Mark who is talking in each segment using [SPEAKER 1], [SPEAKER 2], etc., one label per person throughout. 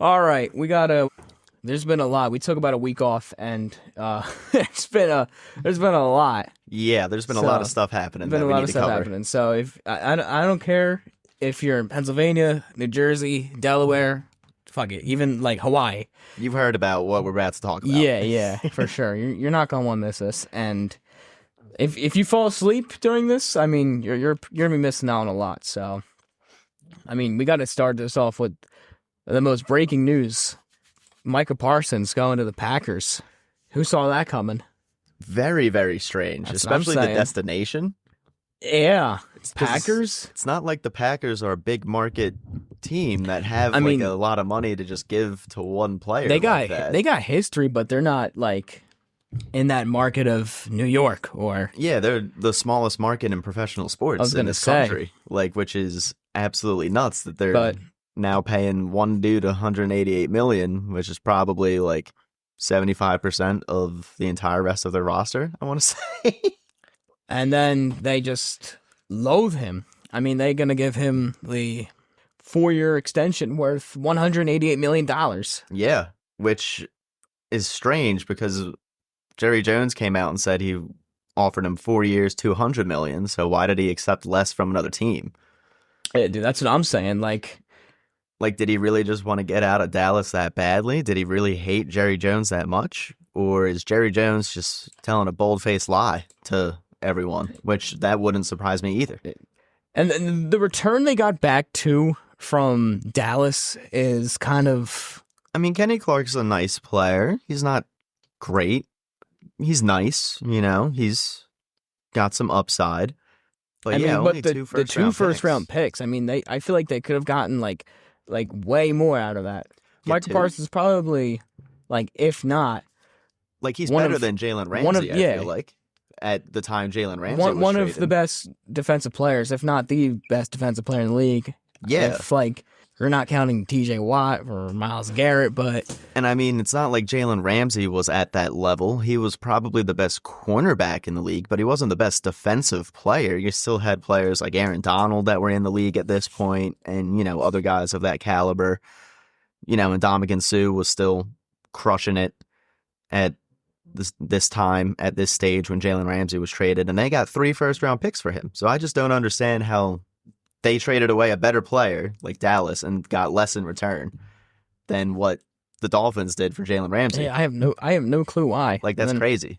[SPEAKER 1] All right, there's been a lot. We took about a week off, and there's been a lot.
[SPEAKER 2] Yeah, there's been a lot of stuff happening.
[SPEAKER 1] Been a lot of stuff happening. So if I don't care if you're in Pennsylvania, New Jersey, Delaware, fuck it, even like Hawaii.
[SPEAKER 2] You've heard about what we're about to talk about.
[SPEAKER 1] Yeah, for sure. You're not gonna want to miss this. And if you fall asleep during this, I mean, you're gonna be missing out on a lot. So, I mean, we got to start this off with the most breaking news. Micah Parsons going to the Packers. Who saw that coming?
[SPEAKER 2] Very, very strange, especially the destination.
[SPEAKER 1] Yeah, Packers.
[SPEAKER 2] It's not like the Packers are a big market team that have a lot of money to just give to one player. They
[SPEAKER 1] got history, but they're not like in that market of New York or
[SPEAKER 2] they're the smallest market in professional sports in this country, which is absolutely nuts that they're now paying one dude $188 million, which is probably like 75% of the entire rest of their roster, I want to say.
[SPEAKER 1] And then they just loathe him. I mean, they're going to give him the 4-year extension worth $188 million.
[SPEAKER 2] Yeah, which is strange because Jerry Jones came out and said he offered him 4 years, $200 million. So why did he accept less from another team?
[SPEAKER 1] Yeah, dude, that's what I'm saying. Like,
[SPEAKER 2] did he really just want to get out of Dallas that badly? Did he really hate Jerry Jones that much? Or is Jerry Jones just telling a bold-faced lie to everyone? Which that wouldn't surprise me either.
[SPEAKER 1] And the return they got back to from Dallas is kind of...
[SPEAKER 2] I mean, Kenny Clark's a nice player. He's not great. He's nice, He's got some upside. But
[SPEAKER 1] the two first-round picks. I mean, I feel like they could have gotten like way more out of that. Micah Parsons probably, if not,
[SPEAKER 2] he's better than Jalen Ramsey. I feel like at the time Jalen Ramsey was
[SPEAKER 1] one
[SPEAKER 2] traded.
[SPEAKER 1] of the best defensive players, if not the best defensive player in the league.
[SPEAKER 2] Yeah,
[SPEAKER 1] if you're not counting T.J. Watt or Myles Garrett,
[SPEAKER 2] and I mean, it's not like Jalen Ramsey was at that level. He was probably the best cornerback in the league, but he wasn't the best defensive player. You still had players like Aaron Donald that were in the league at this point, and other guys of that caliber. And Ndamukong Suh was still crushing it at this time, at this stage when Jalen Ramsey was traded, and they got 3 first-round picks for him. So I just don't understand how they traded away a better player like Dallas and got less in return than what the Dolphins did for Jalen Ramsey.
[SPEAKER 1] Hey, I have no clue why.
[SPEAKER 2] That's crazy.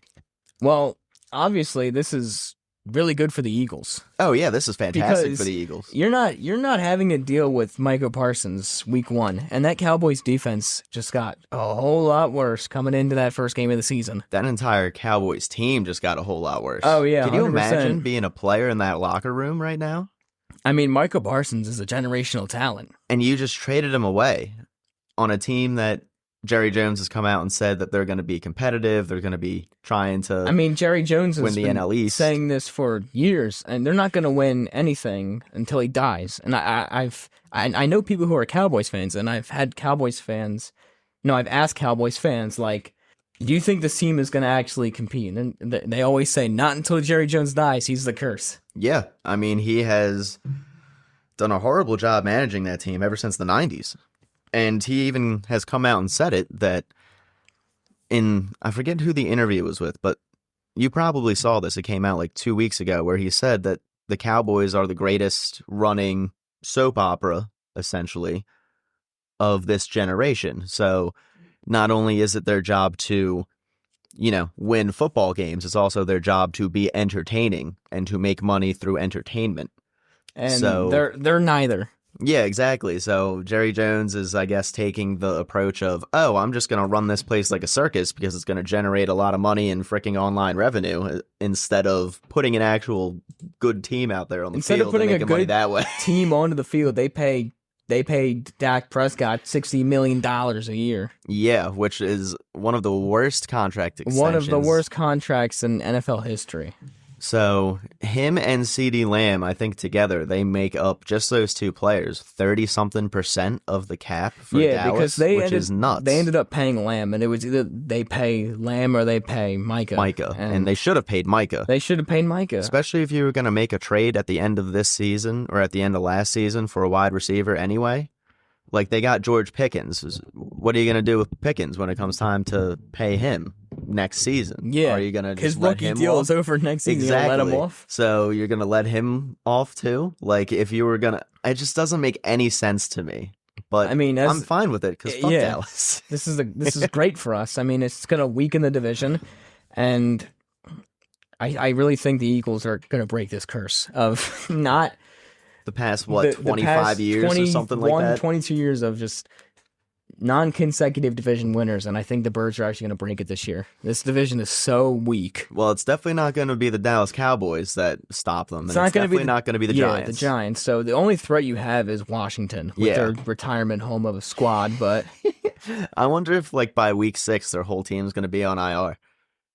[SPEAKER 1] Well, obviously this is really good for the Eagles.
[SPEAKER 2] Oh yeah, this is fantastic for the Eagles.
[SPEAKER 1] You're not having to deal with Micah Parsons week 1, and that Cowboys defense just got a whole lot worse coming into that first game of the season.
[SPEAKER 2] That entire Cowboys team just got a whole lot worse.
[SPEAKER 1] Oh yeah,
[SPEAKER 2] can you imagine being a player in that locker room right now?
[SPEAKER 1] I mean, Micah Parsons is a generational talent.
[SPEAKER 2] And you just traded him away on a team that Jerry Jones has come out and said that they're going to be competitive. They're going to be trying to
[SPEAKER 1] Jerry Jones has been
[SPEAKER 2] NL East.
[SPEAKER 1] Saying this for years, and they're not going to win anything until he dies. And I know people who are Cowboys fans, and I've asked Cowboys fans, do you think this team is going to actually compete? And they always say, not until Jerry Jones dies. He's the curse.
[SPEAKER 2] Yeah. I mean, he has done a horrible job managing that team ever since the 90s. And he even has come out and said it that I forget who the interview was with, but you probably saw this. It came out 2 weeks ago where he said that the Cowboys are the greatest running soap opera, essentially, of this generation. So not only is it their job to, win football games, it's also their job to be entertaining and to make money through entertainment.
[SPEAKER 1] And so, they're neither.
[SPEAKER 2] Yeah, exactly. So Jerry Jones is, I guess, taking the approach of, I'm just going to run this place like a circus because it's going to generate a lot of money and freaking online revenue instead of putting an actual good team out there on the field.
[SPEAKER 1] Instead of putting
[SPEAKER 2] and
[SPEAKER 1] a good
[SPEAKER 2] that way.
[SPEAKER 1] team onto the field, they paid Dak Prescott $60 million a year.
[SPEAKER 2] Yeah, which is one of the worst contract extensions.
[SPEAKER 1] One of the worst contracts in NFL history.
[SPEAKER 2] So him and CeeDee Lamb, I think together, they make up, just those two players, 30-something% of the cap for Dallas, which is nuts.
[SPEAKER 1] They ended up paying Lamb, and it was either they pay Lamb or they pay Micah.
[SPEAKER 2] And they should have paid Micah.
[SPEAKER 1] They should have paid Micah.
[SPEAKER 2] Especially if you were going to make a trade at the end of this season or at the end of last season for a wide receiver anyway. Like, they got George Pickens. What are you going to do with Pickens when it comes time to pay him next season?
[SPEAKER 1] Yeah.
[SPEAKER 2] Are you going to
[SPEAKER 1] His
[SPEAKER 2] just let
[SPEAKER 1] rookie
[SPEAKER 2] him
[SPEAKER 1] deal
[SPEAKER 2] off?
[SPEAKER 1] is over next season. You're
[SPEAKER 2] Exactly.
[SPEAKER 1] gonna let him off?
[SPEAKER 2] So you're going to let him off too? Like, if you were going to... It just doesn't make any sense to me. But
[SPEAKER 1] I mean,
[SPEAKER 2] I'm fine with it because fuck Dallas.
[SPEAKER 1] This is great for us. I mean, it's going to weaken the division, and I really think the Eagles are going to break this curse of not...
[SPEAKER 2] The past,
[SPEAKER 1] the
[SPEAKER 2] 25
[SPEAKER 1] past
[SPEAKER 2] years or something like that?
[SPEAKER 1] 22 years of just non-consecutive division winners, and I think the Birds are actually going to break it this year. This division is so weak.
[SPEAKER 2] Well, it's definitely not going to be the Dallas Cowboys that stop them.
[SPEAKER 1] It's
[SPEAKER 2] And
[SPEAKER 1] not
[SPEAKER 2] it's
[SPEAKER 1] going to be
[SPEAKER 2] definitely not going to be the Giants.
[SPEAKER 1] the Giants. So the only threat you have is Washington with their retirement home of a squad, but...
[SPEAKER 2] I wonder if, like, by week 6, their whole team's going to be on IR.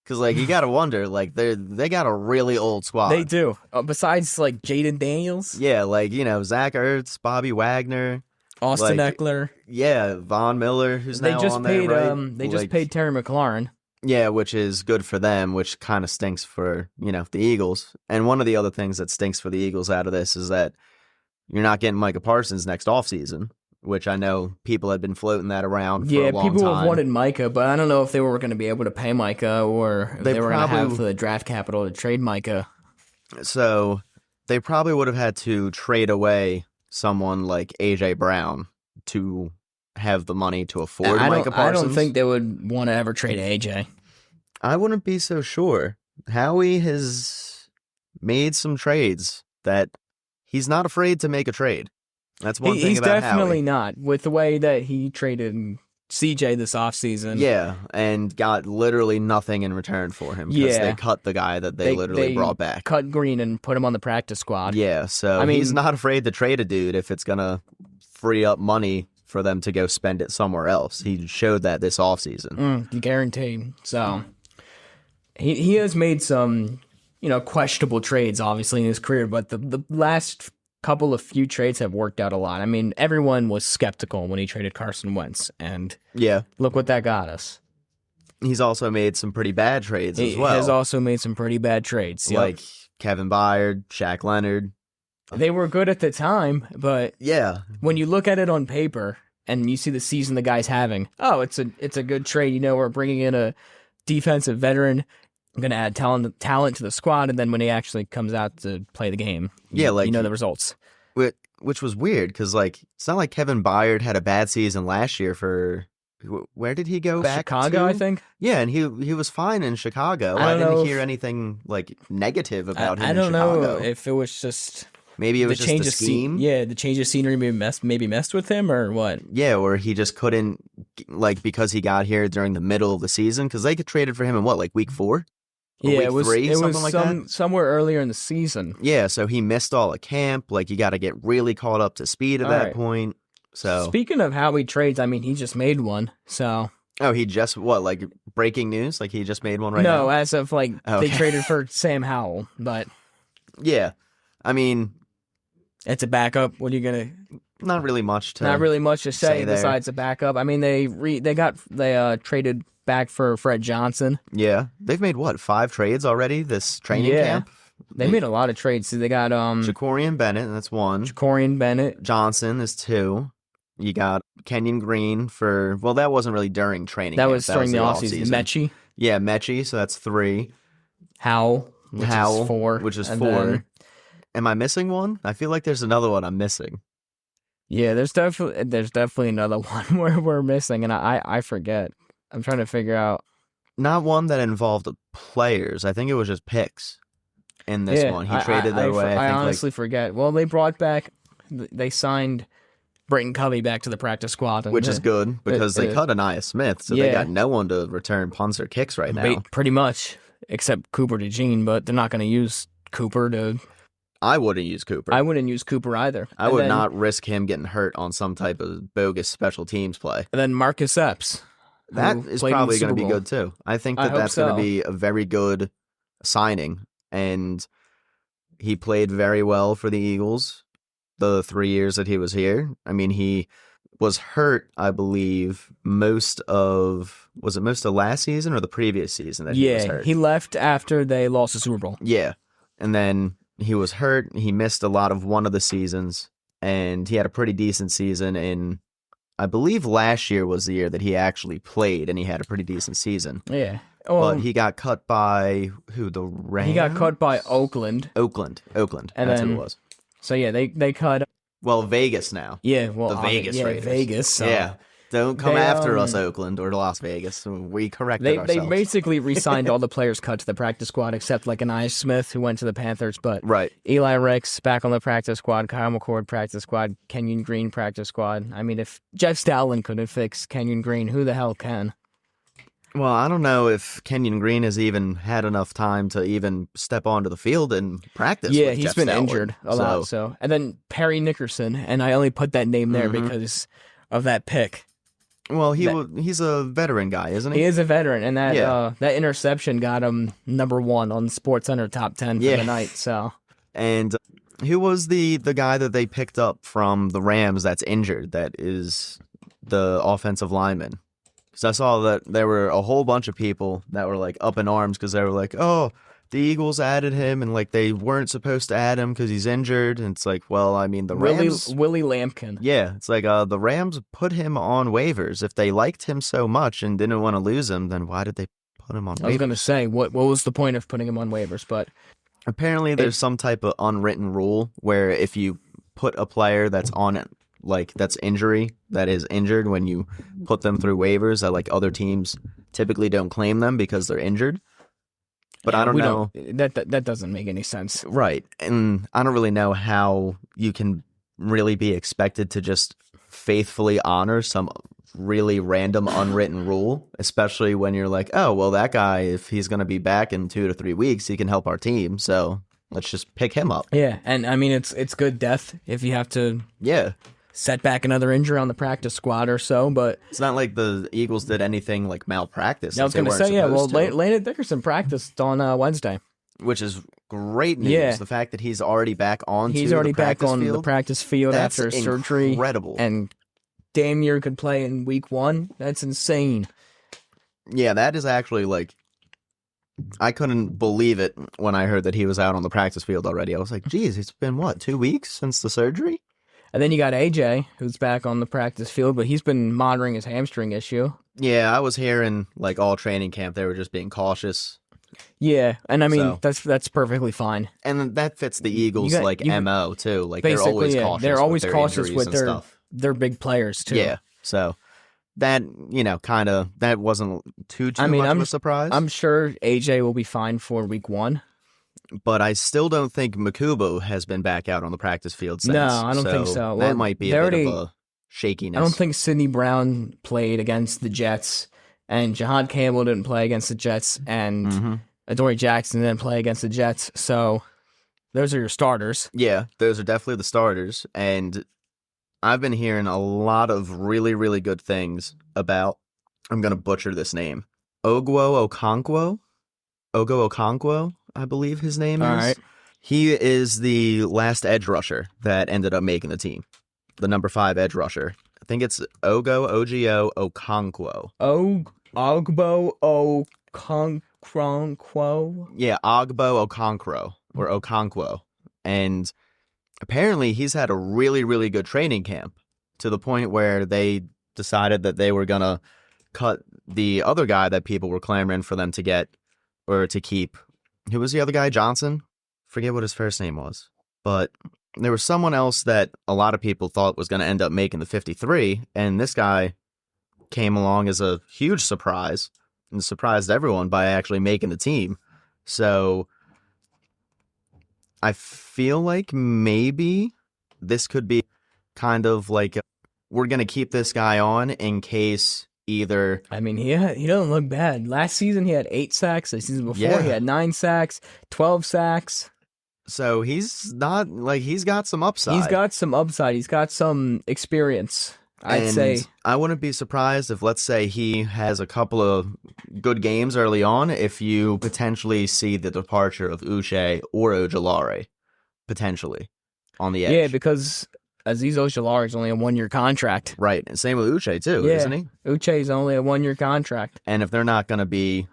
[SPEAKER 2] Because, like, you got to wonder, like, they got a really old squad.
[SPEAKER 1] They do. Besides, like, Jaden Daniels,
[SPEAKER 2] Yeah, like, Zach Ertz, Bobby Wagner.
[SPEAKER 1] Austin
[SPEAKER 2] like,
[SPEAKER 1] Eckler.
[SPEAKER 2] Yeah, Von Miller, who's
[SPEAKER 1] They
[SPEAKER 2] now
[SPEAKER 1] just
[SPEAKER 2] on
[SPEAKER 1] paid.
[SPEAKER 2] there, right?
[SPEAKER 1] They just paid Terry McLaurin.
[SPEAKER 2] Yeah, which is good for them, which kind of stinks for, the Eagles. And one of the other things that stinks for the Eagles out of this is that you're not getting Micah Parsons next offseason, which I know people had been floating that around for a long
[SPEAKER 1] people
[SPEAKER 2] time.
[SPEAKER 1] have wanted Micah, but I don't know if they were going to be able to pay Micah or if they were going to have the draft capital to trade Micah.
[SPEAKER 2] So they probably would have had to trade away someone like A.J. Brown to have the money to afford Micah Parsons.
[SPEAKER 1] I don't think they would want to ever trade A.J.
[SPEAKER 2] I wouldn't be so sure. Howie has made some trades that he's not afraid to make a trade. That's one thing
[SPEAKER 1] He's
[SPEAKER 2] about
[SPEAKER 1] definitely
[SPEAKER 2] Howie.
[SPEAKER 1] not. With the way that he traded CJ this offseason.
[SPEAKER 2] Yeah, and got literally nothing in return for him because they cut the guy that they literally brought back.
[SPEAKER 1] Cut Green and put him on the practice squad.
[SPEAKER 2] Yeah, so he's not afraid to trade a dude if it's going to free up money for them to go spend it somewhere else. He showed that this offseason.
[SPEAKER 1] Guaranteed. So he has made some, questionable trades, obviously, in his career, but the last few trades have worked out a lot. I mean, everyone was skeptical when he traded Carson Wentz, and look what that got us.
[SPEAKER 2] He's also made some pretty bad trades as well.
[SPEAKER 1] He has also made some pretty bad trades.
[SPEAKER 2] Like Kevin Byard, Shaq Leonard.
[SPEAKER 1] They were good at the time, but when you look at it on paper and you see the season the guy's having, it's a good trade. We're bringing in a defensive veteran. I'm going to add talent to the squad, and then when he actually comes out to play the game, you know the results.
[SPEAKER 2] Which was weird, because, it's not like Kevin Byard had a bad season last year for... Where did he go back
[SPEAKER 1] Chicago,
[SPEAKER 2] to?
[SPEAKER 1] I think.
[SPEAKER 2] Yeah, and he was fine in Chicago. I didn't hear anything, negative about him in Chicago.
[SPEAKER 1] I don't know if it was just...
[SPEAKER 2] Maybe it was just the scheme?
[SPEAKER 1] The change of scenery maybe messed with him, or what?
[SPEAKER 2] Yeah, or he just couldn't, because he got here during the middle of the season, because they traded for him in week 4?
[SPEAKER 1] Yeah,
[SPEAKER 2] it was 3, something like that?
[SPEAKER 1] Somewhere earlier in the season.
[SPEAKER 2] Yeah, so he missed all of camp. You got to get really caught up to speed at that point. So
[SPEAKER 1] speaking of how he trades, I mean, he just made one. So
[SPEAKER 2] he just breaking news? He just made one now?
[SPEAKER 1] No, as of they traded for Sam Howell, but
[SPEAKER 2] yeah, I mean,
[SPEAKER 1] it's a backup. What are you gonna?
[SPEAKER 2] Not really much to
[SPEAKER 1] say besides a backup. I mean, they traded back for Fred Johnson.
[SPEAKER 2] Yeah, they've made 5 trades already this training camp.
[SPEAKER 1] They made a lot of trades. So they got
[SPEAKER 2] Ja'Cory Bennett, that's 1.
[SPEAKER 1] Ja'Cory Bennett.
[SPEAKER 2] Johnson is 2. You got Kenyon Green for that wasn't really during training.
[SPEAKER 1] That
[SPEAKER 2] camp.
[SPEAKER 1] was during the offseason. Mechie.
[SPEAKER 2] Yeah, Mechie. So that's 3.
[SPEAKER 1] Howell, which is 4.
[SPEAKER 2] Which is 4. Am I missing one? I feel like there's another one I'm missing.
[SPEAKER 1] Yeah, there's definitely another one where we're missing, and I forget. I'm trying to figure out.
[SPEAKER 2] Not one that involved players. I think it was just picks in this one. He traded that away.
[SPEAKER 1] I honestly forget. Well, they signed Britton Covey back to the practice squad.
[SPEAKER 2] Which is good, because they cut Anaya Smith, so they got no one to return punts or kicks right now.
[SPEAKER 1] Pretty much, except Cooper DeJean, but they're not going to use Cooper to...
[SPEAKER 2] I wouldn't use Cooper.
[SPEAKER 1] I wouldn't use Cooper either.
[SPEAKER 2] I would not risk him getting hurt on some type of bogus special teams play.
[SPEAKER 1] And then Marcus Epps.
[SPEAKER 2] That is probably going to be good, too. I think that's going to be a very good signing, and he played very well for the Eagles the 3 years that he was here. I mean, he was hurt, I believe, most of last season or the previous season that he was hurt?
[SPEAKER 1] Yeah, he left after they lost the Super Bowl.
[SPEAKER 2] Yeah, and then he was hurt. He missed a lot of one of the seasons, and he had a pretty decent season in I believe last year was the year that he actually played, and he had a pretty decent season.
[SPEAKER 1] Yeah.
[SPEAKER 2] But he got cut by who? The Rams?
[SPEAKER 1] He got cut by Oakland.
[SPEAKER 2] Oakland.
[SPEAKER 1] And
[SPEAKER 2] That's
[SPEAKER 1] then,
[SPEAKER 2] who it was.
[SPEAKER 1] So yeah, they cut.
[SPEAKER 2] Well, Vegas now.
[SPEAKER 1] Yeah, well,
[SPEAKER 2] The Vegas Raiders.
[SPEAKER 1] Vegas. So
[SPEAKER 2] Yeah. Don't come
[SPEAKER 1] They,
[SPEAKER 2] after us, Oakland or Las Vegas. We corrected
[SPEAKER 1] they
[SPEAKER 2] ourselves.
[SPEAKER 1] basically re-signed all the players cut to the practice squad except like Anais Smith who went to the Panthers, but
[SPEAKER 2] Right.
[SPEAKER 1] Eli Ricks back on the practice squad, Kyle McCord practice squad, Kenyon Green practice squad. I mean, if Jeff Stoutland couldn't fix Kenyon Green, who the hell can?
[SPEAKER 2] Well, I don't know if Kenyon Green has even had enough time to even step onto the field and practice.
[SPEAKER 1] Yeah,
[SPEAKER 2] with
[SPEAKER 1] he's
[SPEAKER 2] Jeff
[SPEAKER 1] been
[SPEAKER 2] Stoutland.
[SPEAKER 1] injured a lot. So, and then Perry Nickerson, and I only put that name there because of that pick.
[SPEAKER 2] Well, he's a veteran guy, isn't he?
[SPEAKER 1] He is a veteran, and that interception got him #1 on SportsCenter top 10 for the night. So,
[SPEAKER 2] and who was the guy that they picked up from the Rams that's injured? That is the offensive lineman. Because I saw that there were a whole bunch of people that were like up in arms because they were like, "Oh, the Eagles added him, and like they weren't supposed to add him because he's injured." And it's like, well, I mean, the Rams,
[SPEAKER 1] Willie Lampkin.
[SPEAKER 2] yeah, it's like the Rams put him on waivers. If they liked him so much and didn't want to lose him, then why did they put him on waivers?
[SPEAKER 1] I was going to say, what was the point of putting him on waivers? But
[SPEAKER 2] apparently, there's some type of unwritten rule where if you put a player that's on it, like that is injured when you put them through waivers, that like other teams typically don't claim them because they're injured. But I don't know.
[SPEAKER 1] That doesn't make any sense.
[SPEAKER 2] Right. And I don't really know how you can really be expected to just faithfully honor some really random unwritten rule, especially when you're like, oh, well, that guy, if he's going to be back in 2 to 3 weeks, he can help our team. So let's just pick him up.
[SPEAKER 1] Yeah. And I mean, it's good death if you have to set back another injury on the practice squad or so, but
[SPEAKER 2] it's not like the Eagles did anything like malpractice.
[SPEAKER 1] I was going to say, Landon Dickerson practiced on Wednesday,
[SPEAKER 2] which is great news.
[SPEAKER 1] Yeah.
[SPEAKER 2] The fact that he's already back on
[SPEAKER 1] the practice field after surgery,
[SPEAKER 2] incredible,
[SPEAKER 1] and damn near could play in week 1. That's insane.
[SPEAKER 2] Yeah, that is actually like, I couldn't believe it when I heard that he was out on the practice field already. I was like, geez, it's been what, 2 weeks since the surgery?
[SPEAKER 1] And then you got AJ, who's back on the practice field, but he's been monitoring his hamstring issue.
[SPEAKER 2] Yeah, I was hearing like all training camp, they were just being cautious.
[SPEAKER 1] Yeah, and I mean, that's perfectly fine.
[SPEAKER 2] And that fits the Eagles' MO too. Like they're always cautious.
[SPEAKER 1] They're always
[SPEAKER 2] with
[SPEAKER 1] cautious with their
[SPEAKER 2] stuff.
[SPEAKER 1] Their big players too.
[SPEAKER 2] Yeah, so that that wasn't too much of a surprise.
[SPEAKER 1] I'm sure AJ will be fine for week 1.
[SPEAKER 2] But I still don't think Makubo has been back out on the practice field since.
[SPEAKER 1] No, I don't think so.
[SPEAKER 2] That might be a bit of a shakiness.
[SPEAKER 1] I don't think Sidney Brown played against the Jets, and Jahad Campbell didn't play against the Jets, and Adoree Jackson didn't play against the Jets. So those are your starters.
[SPEAKER 2] Yeah, those are definitely the starters. And I've been hearing a lot of really, really good things about, I'm going to butcher this name, Ogo Okonkwo, I believe his name is.
[SPEAKER 1] All right.
[SPEAKER 2] He is the last edge rusher that ended up making the team. The number 5 edge rusher. I think it's Ogo Okonkwo.
[SPEAKER 1] Ogbo Okonkwo?
[SPEAKER 2] Yeah, Ogbo Okonkwo. And apparently he's had a really, really good training camp to the point where they decided that they were going to cut the other guy that people were clamoring for them to get or to keep. Who was the other guy? Johnson? Forget what his first name was. But there was someone else that a lot of people thought was going to end up making the 53, and this guy came along as a huge surprise and surprised everyone by actually making the team. So I feel like maybe this could be kind of like we're going to keep this guy on in case either.
[SPEAKER 1] I mean, he doesn't look bad. Last season he had 8 sacks. The season before he had 9 sacks, 12 sacks.
[SPEAKER 2] So he's not like he's got some upside.
[SPEAKER 1] He's got some upside. He's got some experience. I'd say.
[SPEAKER 2] I wouldn't be surprised if, let's say, he has a couple of good games early on, if you potentially see the departure of Uche or Ojulari, potentially, on the edge.
[SPEAKER 1] Yeah, because Azeez Ojulari is only a 1-year contract.
[SPEAKER 2] Right, and same with Uche, too, isn't he?
[SPEAKER 1] Uche is only a 1-year contract.
[SPEAKER 2] And if they're not going to be,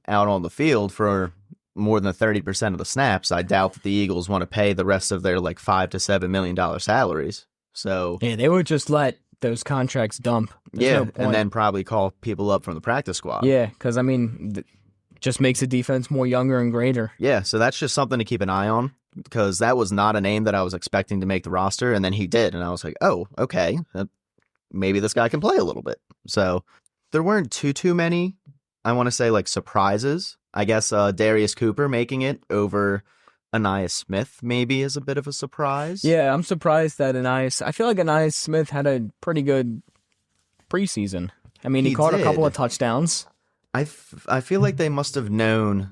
[SPEAKER 2] out on the field for more than 30% of the snaps, I doubt that the Eagles want to pay the rest of their, $5 to $7 million salaries. So
[SPEAKER 1] yeah, they would just let those contracts dump. There's
[SPEAKER 2] Yeah,
[SPEAKER 1] no point.
[SPEAKER 2] and then probably call people up from the practice squad.
[SPEAKER 1] Yeah, because, I mean, just makes the defense more younger and greater.
[SPEAKER 2] Yeah, so that's just something to keep an eye on, because that was not a name that I was expecting to make the roster, and then he did, and I was like, oh, okay, maybe this guy can play a little bit. So there weren't too many, I want to say, like, surprises. I guess Darius Cooper making it over Anais Smith maybe is a bit of a surprise.
[SPEAKER 1] Yeah, I'm surprised that I feel like Anais Smith had a pretty good preseason. I mean, he caught a couple of touchdowns.
[SPEAKER 2] I feel like they must have known,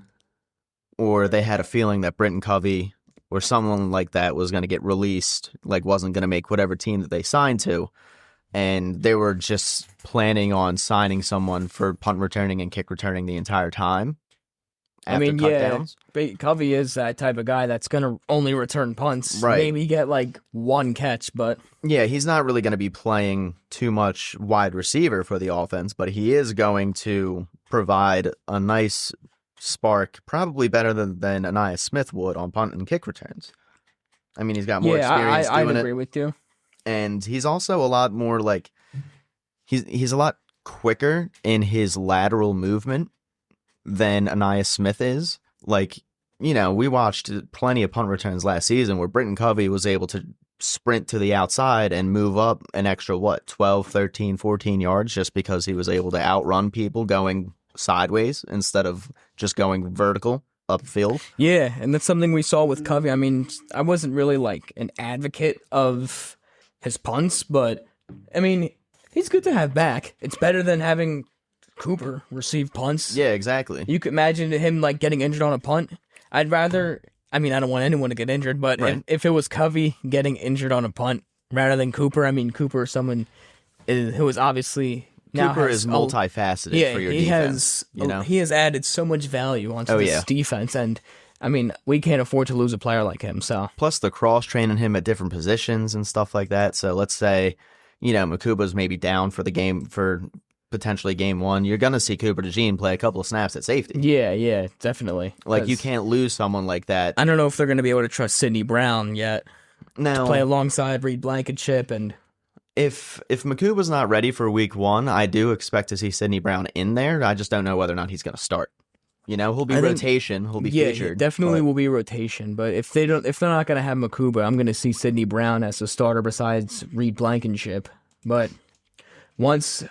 [SPEAKER 2] or they had a feeling that Britton Covey or someone like that was going to get released, like wasn't going to make whatever team that they signed to, and they were just planning on signing someone for punt returning and kick returning the entire time.
[SPEAKER 1] I mean, yeah, Covey is that type of guy that's going to only return punts.
[SPEAKER 2] Right.
[SPEAKER 1] Maybe get like one catch, but...
[SPEAKER 2] Yeah, he's not really going to be playing too much wide receiver for the offense, but he is going to provide a nice spark, probably better than Anais Smith would on punt and kick returns. I mean, he's got more experience doing it.
[SPEAKER 1] I agree with you.
[SPEAKER 2] And he's also a lot more like... He's a lot quicker in his lateral movement than Anais Smith is. Like, you know, we watched plenty of punt returns last season where Britton Covey was able to sprint to the outside and move up an extra, 12, 13, 14 yards just because he was able to outrun people going sideways instead of just going vertical upfield.
[SPEAKER 1] Yeah, and that's something we saw with Covey. I mean, I wasn't really like an advocate of his punts, but I mean, he's good to have back. It's better than having Cooper receive punts.
[SPEAKER 2] Yeah, exactly.
[SPEAKER 1] You could imagine him like getting injured on a punt. I'd rather, I mean, I don't want anyone to get injured, but
[SPEAKER 2] right.
[SPEAKER 1] if it was Covey getting injured on a punt rather than Cooper, I mean, Cooper is someone who is obviously
[SPEAKER 2] Cooper is multifaceted for your defense.
[SPEAKER 1] He has added so much value onto this defense, and I mean, we can't afford to lose a player like him. So
[SPEAKER 2] plus the cross training him at different positions and stuff like that. So let's say, Makuba's maybe down for the game for potentially game one, you're going to see Cooper DeJean play a couple of snaps at safety.
[SPEAKER 1] Yeah, definitely.
[SPEAKER 2] Like, you can't lose someone like that.
[SPEAKER 1] I don't know if they're going to be able to trust Sidney Brown yet
[SPEAKER 2] to
[SPEAKER 1] play alongside Reed Blankenship. And
[SPEAKER 2] if Makuba's not ready for week one, I do expect to see Sidney Brown in there. I just don't know whether or not he's going to start. He'll be rotation. He'll be featured.
[SPEAKER 1] Yeah, definitely will be rotation. But if they're not going to have Makuba, I'm going to see Sidney Brown as the starter besides Reed Blankenship. But once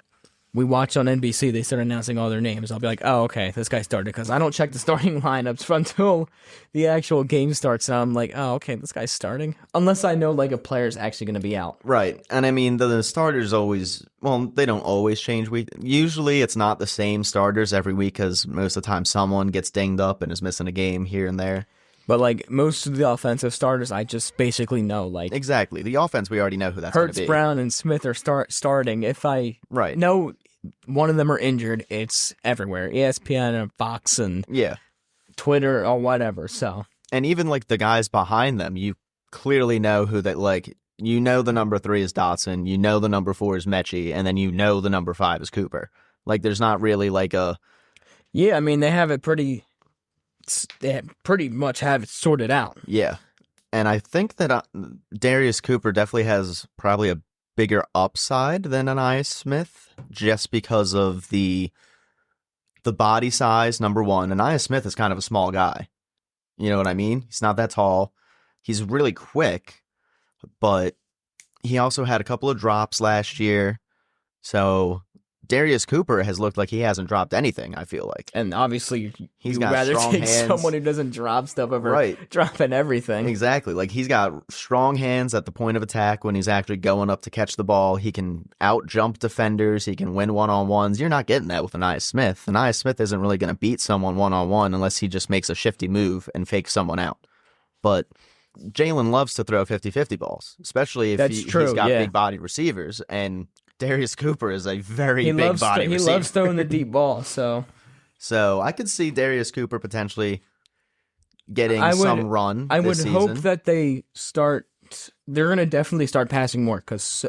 [SPEAKER 1] we watch on NBC, they start announcing all their names, I'll be like, oh, okay, this guy started, because I don't check the starting lineups until the actual game starts, and I'm like, oh, okay, this guy's starting, unless I know, like, a player's actually going to be out.
[SPEAKER 2] Right, and I mean, the starters always, they don't always change week. Usually it's not the same starters every week, because most of the time someone gets dinged up and is missing a game here and there.
[SPEAKER 1] But, like, most of the offensive starters, I just basically know, like...
[SPEAKER 2] Exactly. The offense, we already know who that's going to be.
[SPEAKER 1] Hurts, Brown, and Smith are starting. If I know one of them are injured, it's everywhere. ESPN and Fox and Twitter or whatever, so...
[SPEAKER 2] And even, like, the guys behind them, you clearly know who that, like... You know the number 3 is Dotson, you know the number 4 is Mechie, and then you know the number 5 is Cooper. Like, there's not really, like, a...
[SPEAKER 1] Yeah, I mean, they have it pretty... They pretty much have it sorted out.
[SPEAKER 2] Yeah. And I think that Darius Cooper definitely has probably a bigger upside than Anais Smith, just because of the body size, number one. Anais Smith is kind of a small guy. You know what I mean? He's not that tall. He's really quick, but he also had a couple of drops last year. So Darius Cooper has looked like he hasn't dropped anything, I feel like.
[SPEAKER 1] And obviously,
[SPEAKER 2] he's got
[SPEAKER 1] rather
[SPEAKER 2] strong
[SPEAKER 1] take
[SPEAKER 2] hands.
[SPEAKER 1] Someone who doesn't drop stuff over dropping everything.
[SPEAKER 2] Exactly. Like, he's got strong hands at the point of attack when he's actually going up to catch the ball. He can out-jump defenders. He can win one-on-ones. You're not getting that with Anais Smith. Anais Smith isn't really going to beat someone one-on-one unless he just makes a shifty move and fakes someone out. But Jalen loves to throw 50-50 balls, especially if he's got big-bodied receivers, and Darius Cooper is a very big body receiver.
[SPEAKER 1] He loves throwing the deep ball, so
[SPEAKER 2] I could see Darius Cooper potentially getting some run.
[SPEAKER 1] I would
[SPEAKER 2] this
[SPEAKER 1] hope
[SPEAKER 2] season.
[SPEAKER 1] that they're going to definitely start passing more, because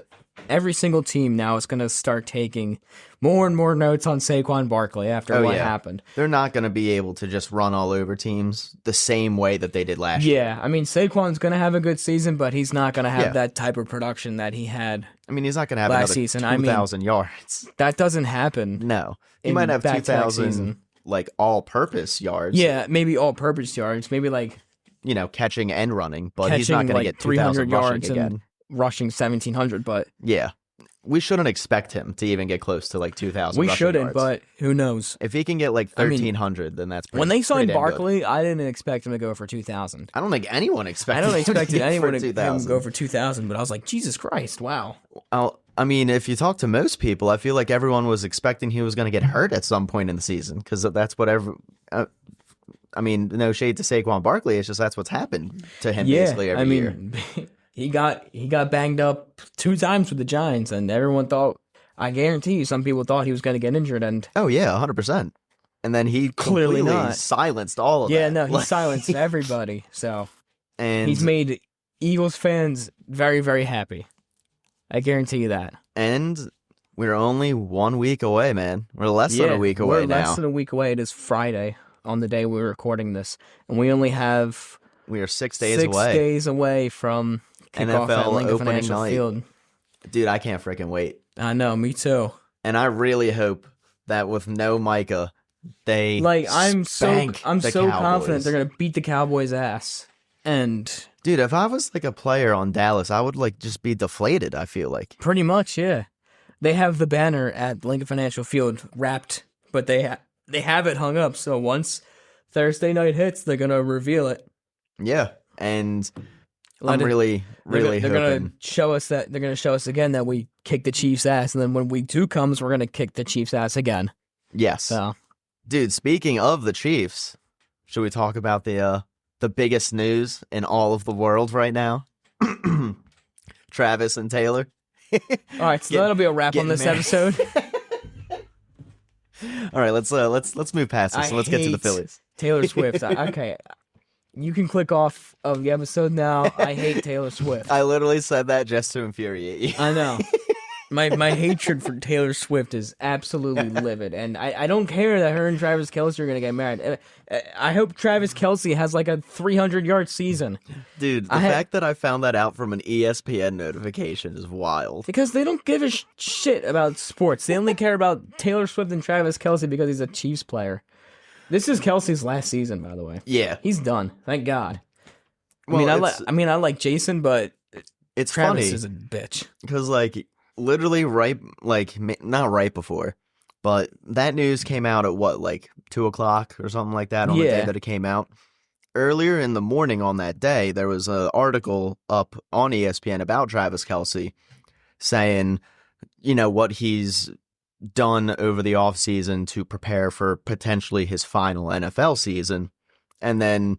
[SPEAKER 1] every single team now is going to start taking more and more notes on Saquon Barkley after what happened.
[SPEAKER 2] They're not going to be able to just run all over teams the same way that they did last year.
[SPEAKER 1] Yeah, I mean, Saquon's going to have a good season, but he's not going to have that type of production that he had
[SPEAKER 2] I mean, he's not going to have
[SPEAKER 1] last
[SPEAKER 2] another
[SPEAKER 1] season.
[SPEAKER 2] 2,000 yards.
[SPEAKER 1] That doesn't happen.
[SPEAKER 2] No. He
[SPEAKER 1] in
[SPEAKER 2] might have
[SPEAKER 1] back-to-back
[SPEAKER 2] 2,000,
[SPEAKER 1] season.
[SPEAKER 2] like, all-purpose yards.
[SPEAKER 1] Yeah, maybe all-purpose yards. Maybe like
[SPEAKER 2] Catching and running, but he's not
[SPEAKER 1] catching
[SPEAKER 2] going to
[SPEAKER 1] like
[SPEAKER 2] get 2,000
[SPEAKER 1] 300
[SPEAKER 2] rushing
[SPEAKER 1] yards
[SPEAKER 2] again.
[SPEAKER 1] and rushing 1,700. But
[SPEAKER 2] Yeah. We shouldn't expect him to even get close to, like, 2,000
[SPEAKER 1] we
[SPEAKER 2] rushing
[SPEAKER 1] shouldn't.
[SPEAKER 2] yards.
[SPEAKER 1] But who knows?
[SPEAKER 2] If he can get, like, 1,300, then that's pretty
[SPEAKER 1] When they signed
[SPEAKER 2] pretty damn good.
[SPEAKER 1] Barkley, I didn't expect him to go for 2,000.
[SPEAKER 2] I don't think anyone expected
[SPEAKER 1] I don't
[SPEAKER 2] him
[SPEAKER 1] expect
[SPEAKER 2] to
[SPEAKER 1] anyone
[SPEAKER 2] for
[SPEAKER 1] to
[SPEAKER 2] 2,000.
[SPEAKER 1] go for 2,000, but I was like, Jesus Christ, wow.
[SPEAKER 2] I mean, if you talk to most people, I feel like everyone was expecting he was going to get hurt at some point in the season because that's what I mean, no shade to Saquon Barkley. It's just that's what's happened to him basically every year.
[SPEAKER 1] he got banged up 2 times with the Giants, and everyone thought, I guarantee you, some people thought he was going to get injured, and
[SPEAKER 2] Oh yeah, 100%. And then he
[SPEAKER 1] Clearly
[SPEAKER 2] completely
[SPEAKER 1] not.
[SPEAKER 2] silenced all of
[SPEAKER 1] yeah,
[SPEAKER 2] that.
[SPEAKER 1] no, he
[SPEAKER 2] Like,
[SPEAKER 1] silenced everybody. So
[SPEAKER 2] and
[SPEAKER 1] he's made Eagles fans very, very happy. I guarantee you that.
[SPEAKER 2] and we're only 1 week away, man. We're less than a week away
[SPEAKER 1] we're
[SPEAKER 2] now.
[SPEAKER 1] less than a week away. It is Friday on the day we're recording this, and we only have
[SPEAKER 2] We are 6 days
[SPEAKER 1] 6
[SPEAKER 2] away.
[SPEAKER 1] days away from kickoff at
[SPEAKER 2] NFL
[SPEAKER 1] Lincoln
[SPEAKER 2] opening
[SPEAKER 1] Financial
[SPEAKER 2] night.
[SPEAKER 1] Field.
[SPEAKER 2] Dude, I can't freaking wait.
[SPEAKER 1] I know, me too.
[SPEAKER 2] And I really hope that with no Micah, they
[SPEAKER 1] I'm so
[SPEAKER 2] spank the
[SPEAKER 1] confident
[SPEAKER 2] Cowboys.
[SPEAKER 1] they're gonna beat the Cowboys' ass. And
[SPEAKER 2] Dude, if I was like a player on Dallas, I would like just be deflated, I feel like.
[SPEAKER 1] pretty much, yeah, they have the banner at Lincoln Financial Field wrapped, but they have it hung up. So once Thursday night hits, they're gonna reveal it.
[SPEAKER 2] Yeah. And
[SPEAKER 1] Let
[SPEAKER 2] I'm
[SPEAKER 1] it-
[SPEAKER 2] really
[SPEAKER 1] They're
[SPEAKER 2] hoping.
[SPEAKER 1] gonna show us that. They're gonna show us again that we kicked the Chiefs' ass, and then when week 2 comes, we're gonna kick the Chiefs' ass again.
[SPEAKER 2] Yes.
[SPEAKER 1] So
[SPEAKER 2] Dude, speaking of the Chiefs, should we talk about the biggest news in all of the world right now? Travis and Taylor.
[SPEAKER 1] all right, so that'll be a wrap on
[SPEAKER 2] getting
[SPEAKER 1] this
[SPEAKER 2] married.
[SPEAKER 1] episode.
[SPEAKER 2] All right, let's move past this and let's get to the
[SPEAKER 1] hate
[SPEAKER 2] Phillies.
[SPEAKER 1] Taylor Swift. Okay, you can click off of the episode now. I hate Taylor Swift.
[SPEAKER 2] I literally said that just to infuriate you.
[SPEAKER 1] I know. My hatred for Taylor Swift is absolutely livid, and I don't care that her and Travis Kelce are gonna get married. I hope Travis Kelce has like a 300-yard season
[SPEAKER 2] Dude, the fact that I found that out from an ESPN notification is wild.
[SPEAKER 1] because they don't give a shit about sports. They only care about Taylor Swift and Travis Kelce because he's a Chiefs player. This is Kelce's last season, by the way.
[SPEAKER 2] Yeah.
[SPEAKER 1] He's done. Thank God.
[SPEAKER 2] Well,
[SPEAKER 1] I like Jason, but
[SPEAKER 2] it's
[SPEAKER 1] Travis
[SPEAKER 2] funny
[SPEAKER 1] is a bitch.
[SPEAKER 2] because like literally not right before, but that news came out at what, like 2:00 or something like that on the day
[SPEAKER 1] Yeah.
[SPEAKER 2] that it came out. Earlier in the morning on that day, there was an article up on ESPN about Travis Kelce saying, what he's done over the offseason to prepare for potentially his final NFL season. And then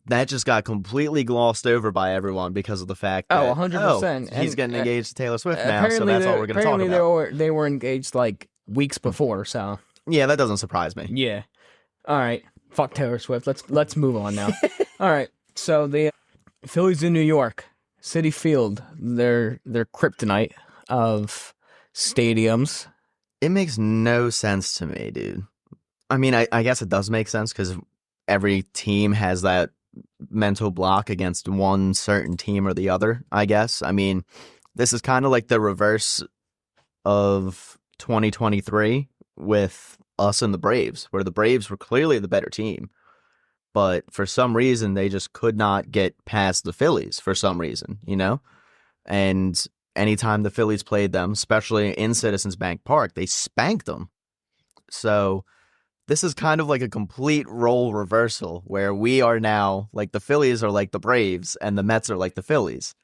[SPEAKER 2] that just got completely glossed over by everyone because of the fact that
[SPEAKER 1] 100%.
[SPEAKER 2] he's
[SPEAKER 1] And,
[SPEAKER 2] getting engaged to Taylor Swift now, so that's all we're going to talk about.
[SPEAKER 1] Apparently they were engaged like weeks before, so
[SPEAKER 2] Yeah, that doesn't surprise me.
[SPEAKER 1] yeah. All right, fuck Taylor Swift. Let's move on now. All right, so the Phillies in New York, Citi Field, their kryptonite of stadiums.
[SPEAKER 2] It makes no sense to me, dude. I mean, I guess it does make sense because every team has that mental block against one certain team or the other, I guess. I mean, this is kind of like the reverse of 2023 with us and the Braves, where the Braves were clearly the better team. But for some reason, they just could not get past the Phillies for some reason, And anytime the Phillies played them, especially in Citizens Bank Park, they spanked them. So this is kind of like a complete role reversal where we are now like the Phillies are like the Braves and the Mets are like the Phillies.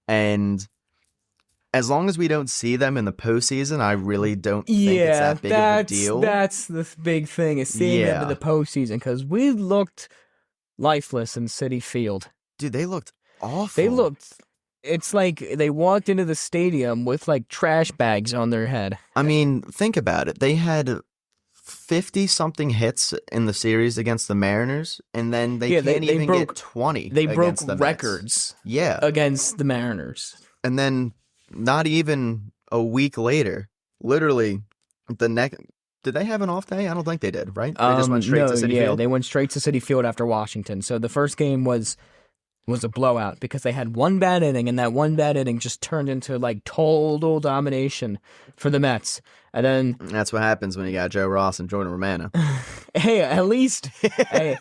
[SPEAKER 2] And as long as we don't see them in the postseason, I really don't think it's that big of a deal.
[SPEAKER 1] That's the big thing is seeing them in the postseason because we looked lifeless in Citi Field.
[SPEAKER 2] Dude, they looked awful.
[SPEAKER 1] They looked. It's like they walked into the stadium with like trash bags on their head.
[SPEAKER 2] I mean, think about it. They had 50-something hits in the series against the Mariners, and then they can't even get 20
[SPEAKER 1] They broke
[SPEAKER 2] against the Mets.
[SPEAKER 1] records against the Mariners.
[SPEAKER 2] And then not even a week later, literally did they have an off day? I don't think they did, right? They just went straight to Citi Field?
[SPEAKER 1] They went straight to Citi Field after Washington. So the first game was was a blowout because they had one bad inning, and that one bad inning just turned into like total domination for the Mets. And then
[SPEAKER 2] That's what happens when you got Joe Ross and Jordan Romano.
[SPEAKER 1] hey, at least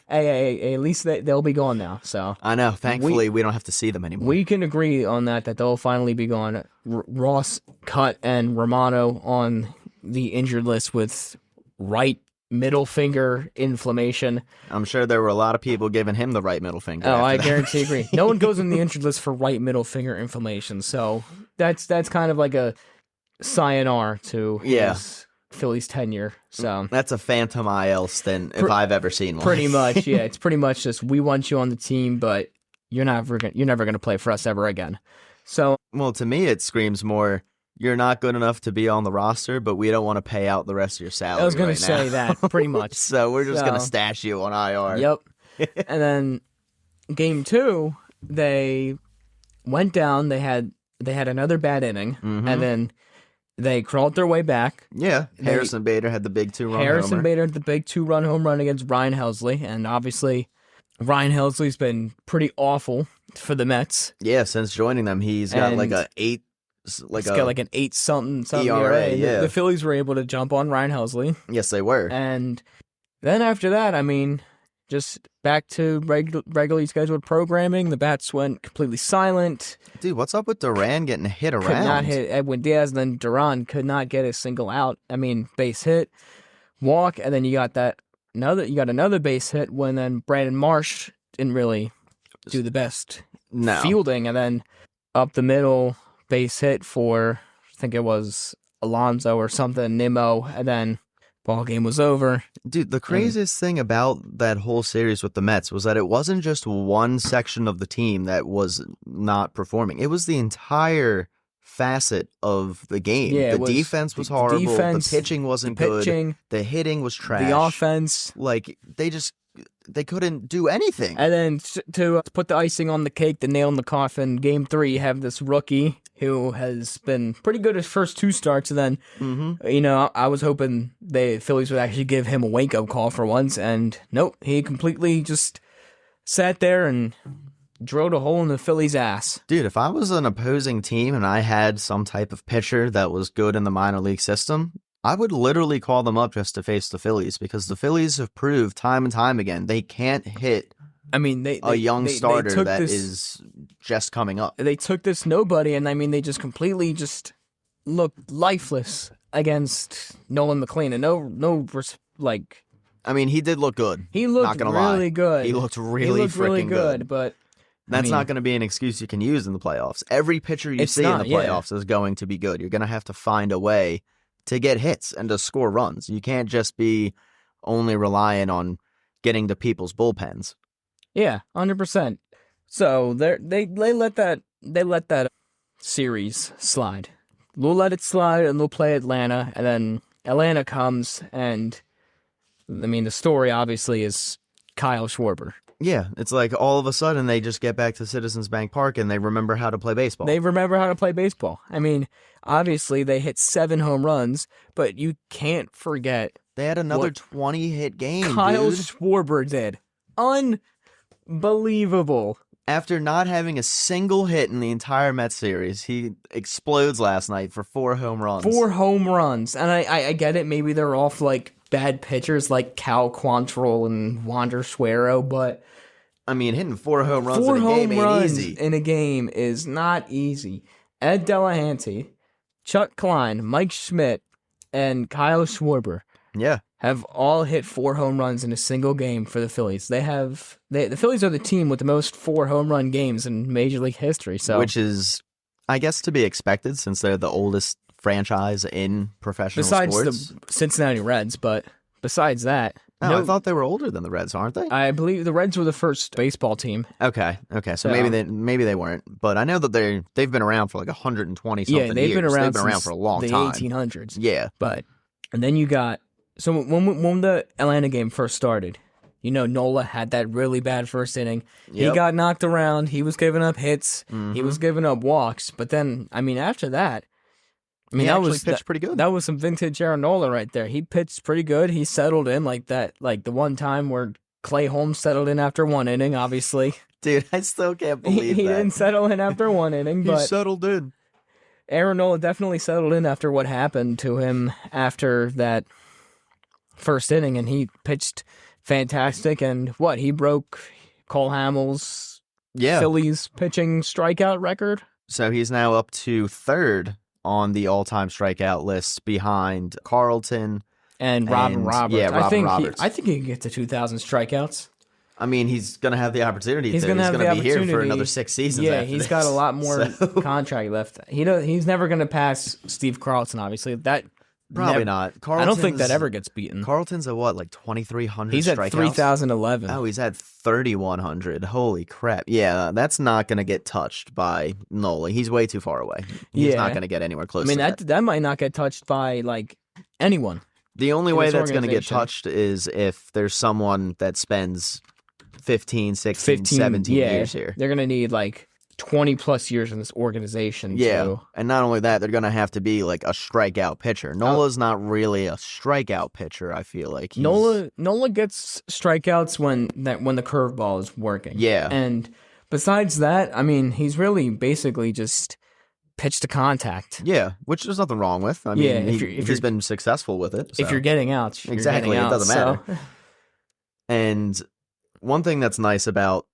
[SPEAKER 1] at least they'll be gone now. So
[SPEAKER 2] I know. Thankfully, we don't have to see them anymore.
[SPEAKER 1] we can agree on that they'll finally be gone. Ross cut and Romano on the injured list with right middle finger inflammation.
[SPEAKER 2] I'm sure there were a lot of people giving him the right middle finger.
[SPEAKER 1] Oh, I
[SPEAKER 2] that.
[SPEAKER 1] guarantee agree. No one goes on the injured list for right middle finger inflammation. So that's kind of like a sayonara to his Phillies tenure. So
[SPEAKER 2] That's a phantom IL stint if I've ever seen one.
[SPEAKER 1] pretty much, yeah. It's pretty much just we want you on the team, but you're never gonna play for us ever again. So
[SPEAKER 2] Well, to me, it screams more, you're not good enough to be on the roster, but we don't want to pay out the rest of your salary.
[SPEAKER 1] I was gonna
[SPEAKER 2] right
[SPEAKER 1] say
[SPEAKER 2] now.
[SPEAKER 1] that pretty much.
[SPEAKER 2] So we're just gonna stash you on IR.
[SPEAKER 1] Yep. And then game 2, they went down. They had another bad inning, and then they crawled their way back.
[SPEAKER 2] Yeah. Harrison Bader had the big 2-run
[SPEAKER 1] Harrison
[SPEAKER 2] homer.
[SPEAKER 1] Bader had the big 2-run home run against Ryan Helsley, and obviously Ryan Helsley's been pretty awful for the Mets.
[SPEAKER 2] Yeah, since joining them, he's got like
[SPEAKER 1] And
[SPEAKER 2] a 8,
[SPEAKER 1] He's got like an 8-something
[SPEAKER 2] ERA, yeah.
[SPEAKER 1] The Phillies were able to jump on Ryan Helsley,
[SPEAKER 2] Yes, they were.
[SPEAKER 1] and then after that, I mean, just back to regularly scheduled programming. The bats went completely silent.
[SPEAKER 2] Dude, what's up with Duran getting hit around?
[SPEAKER 1] Could not hit Edwin Diaz, and then Duran could not get a single out. I mean, base hit, walk, and then you got another base hit when then Brandon Marsh didn't really do the best fielding, and then up the middle base hit for I think it was Alonso or something, Nimmo, and then ball game was over.
[SPEAKER 2] Dude, the craziest thing about that whole series with the Mets was that it wasn't just one section of the team that was not performing. It was the entire facet of the game.
[SPEAKER 1] Yeah,
[SPEAKER 2] the defense was horrible. The pitching wasn't good. The hitting was trash.
[SPEAKER 1] The offense.
[SPEAKER 2] Like, they couldn't do anything.
[SPEAKER 1] And then to put the icing on the cake, the nail in the coffin, game 3, you have this rookie who has been pretty good his first 2 starts. And then, I was hoping the Phillies would actually give him a wake-up call for once. And nope, he completely just sat there and drilled a hole in the Phillies' ass.
[SPEAKER 2] Dude, if I was an opposing team and I had some type of pitcher that was good in the minor league system, I would literally call them up just to face the Phillies, because the Phillies have proved time and time again they can't hit a young starter that is just coming up.
[SPEAKER 1] They took this nobody, and I mean, they just completely just looked lifeless against Nolan McLean, and
[SPEAKER 2] I mean, he did look good.
[SPEAKER 1] He looked
[SPEAKER 2] not gonna
[SPEAKER 1] really
[SPEAKER 2] lie.
[SPEAKER 1] good.
[SPEAKER 2] He looked really freaking good.
[SPEAKER 1] But
[SPEAKER 2] that's not going to be an excuse you can use in the playoffs. Every pitcher you see in the playoffs is going to be good. You're going to have to find a way to get hits and to score runs. You can't just be only relying on getting to people's bullpens.
[SPEAKER 1] Yeah, 100%. So they let that series slide. They'll let it slide, and they'll play Atlanta, and then Atlanta comes, and I mean, the story obviously is Kyle Schwarber.
[SPEAKER 2] Yeah, it's like all of a sudden they just get back to Citizens Bank Park and they remember how to play baseball.
[SPEAKER 1] They remember how to play baseball. I mean, obviously they hit 7 home runs, but you can't forget
[SPEAKER 2] they had another 20-hit game,
[SPEAKER 1] Kyle
[SPEAKER 2] dude.
[SPEAKER 1] Schwarber did. Unbelievable.
[SPEAKER 2] After not having a single hit in the entire Mets series, he explodes last night for 4 home runs.
[SPEAKER 1] 4 home runs. And I get it, maybe they're off like bad pitchers like Cal Quantrill and Wander Suero, but
[SPEAKER 2] I mean, hitting 4 home runs
[SPEAKER 1] in
[SPEAKER 2] a game ain't easy.
[SPEAKER 1] In a game is not easy. Ed Delahanty, Chuck Klein, Mike Schmidt, and Kyle Schwarber have all hit 4 home runs in a single game for the Phillies. The Phillies are the team with the most 4 home run games in Major League history. So,
[SPEAKER 2] which is, I guess, to be expected since they're the oldest franchise in professional sports.
[SPEAKER 1] Besides the Cincinnati Reds, but besides that.
[SPEAKER 2] I thought they were older than the Reds, aren't they?
[SPEAKER 1] I believe the Reds were the first baseball team.
[SPEAKER 2] Okay. So maybe they weren't, but I know that they've been around for like 120 something years.
[SPEAKER 1] Yeah, they've been around
[SPEAKER 2] for a long time.
[SPEAKER 1] The 1800s.
[SPEAKER 2] Yeah,
[SPEAKER 1] and then you got when the Atlanta game first started, Nola had that really bad first inning. Yep. He got knocked around. He was giving up hits. Mm-hmm. He was giving up walks. But then, I mean, after that.
[SPEAKER 2] He actually pitched pretty good.
[SPEAKER 1] That was some vintage Aaron Nola right there. He pitched pretty good. He settled in like that, like the one time where Clay Holmes settled in after 1 inning, obviously.
[SPEAKER 2] Dude, I still can't believe
[SPEAKER 1] He
[SPEAKER 2] that.
[SPEAKER 1] didn't settle in after one inning,
[SPEAKER 2] He
[SPEAKER 1] but
[SPEAKER 2] settled in.
[SPEAKER 1] Aaron Nola definitely settled in after what happened to him after that first inning, and he pitched fantastic. And he broke Cole Hamels' Phillies pitching strikeout record.
[SPEAKER 2] So he's now up to third on the all-time strikeout list behind Carlton
[SPEAKER 1] and Robin Roberts.
[SPEAKER 2] Yeah, Robin Roberts.
[SPEAKER 1] I think he can get to 2,000 strikeouts.
[SPEAKER 2] I mean, he's going to have the opportunity.
[SPEAKER 1] He's going to
[SPEAKER 2] be here for another 6 seasons.
[SPEAKER 1] Yeah,
[SPEAKER 2] after
[SPEAKER 1] he's got a lot more
[SPEAKER 2] so.
[SPEAKER 1] contract left. He's never going to pass Steve Carlton. Obviously,
[SPEAKER 2] probably not.
[SPEAKER 1] I don't think that ever gets beaten.
[SPEAKER 2] Carlton's at what, like 2,300
[SPEAKER 1] He's
[SPEAKER 2] strikeouts?
[SPEAKER 1] at 3,011.
[SPEAKER 2] Oh, he's at 3,100. Holy crap! Yeah, that's not going to get touched by Nola. He's way too far away. He's not going to get anywhere close.
[SPEAKER 1] I mean,
[SPEAKER 2] to
[SPEAKER 1] that might not get touched by like anyone.
[SPEAKER 2] The only way that's going to get touched is if there's someone that spends 15, 16, 17 years here.
[SPEAKER 1] They're going to need like 20 plus years in this organization.
[SPEAKER 2] Yeah.
[SPEAKER 1] Too.
[SPEAKER 2] And not only that, they're going to have to be like a strikeout pitcher. Nola's not really a strikeout pitcher, I feel like.
[SPEAKER 1] Nola gets strikeouts when the curveball is working.
[SPEAKER 2] Yeah.
[SPEAKER 1] And besides that, I mean, he's really basically just pitch to contact.
[SPEAKER 2] Yeah, which there's nothing wrong with. I mean, he's been successful with it. So.
[SPEAKER 1] If you're getting outs,
[SPEAKER 2] exactly, it doesn't matter. So. And one thing that's nice about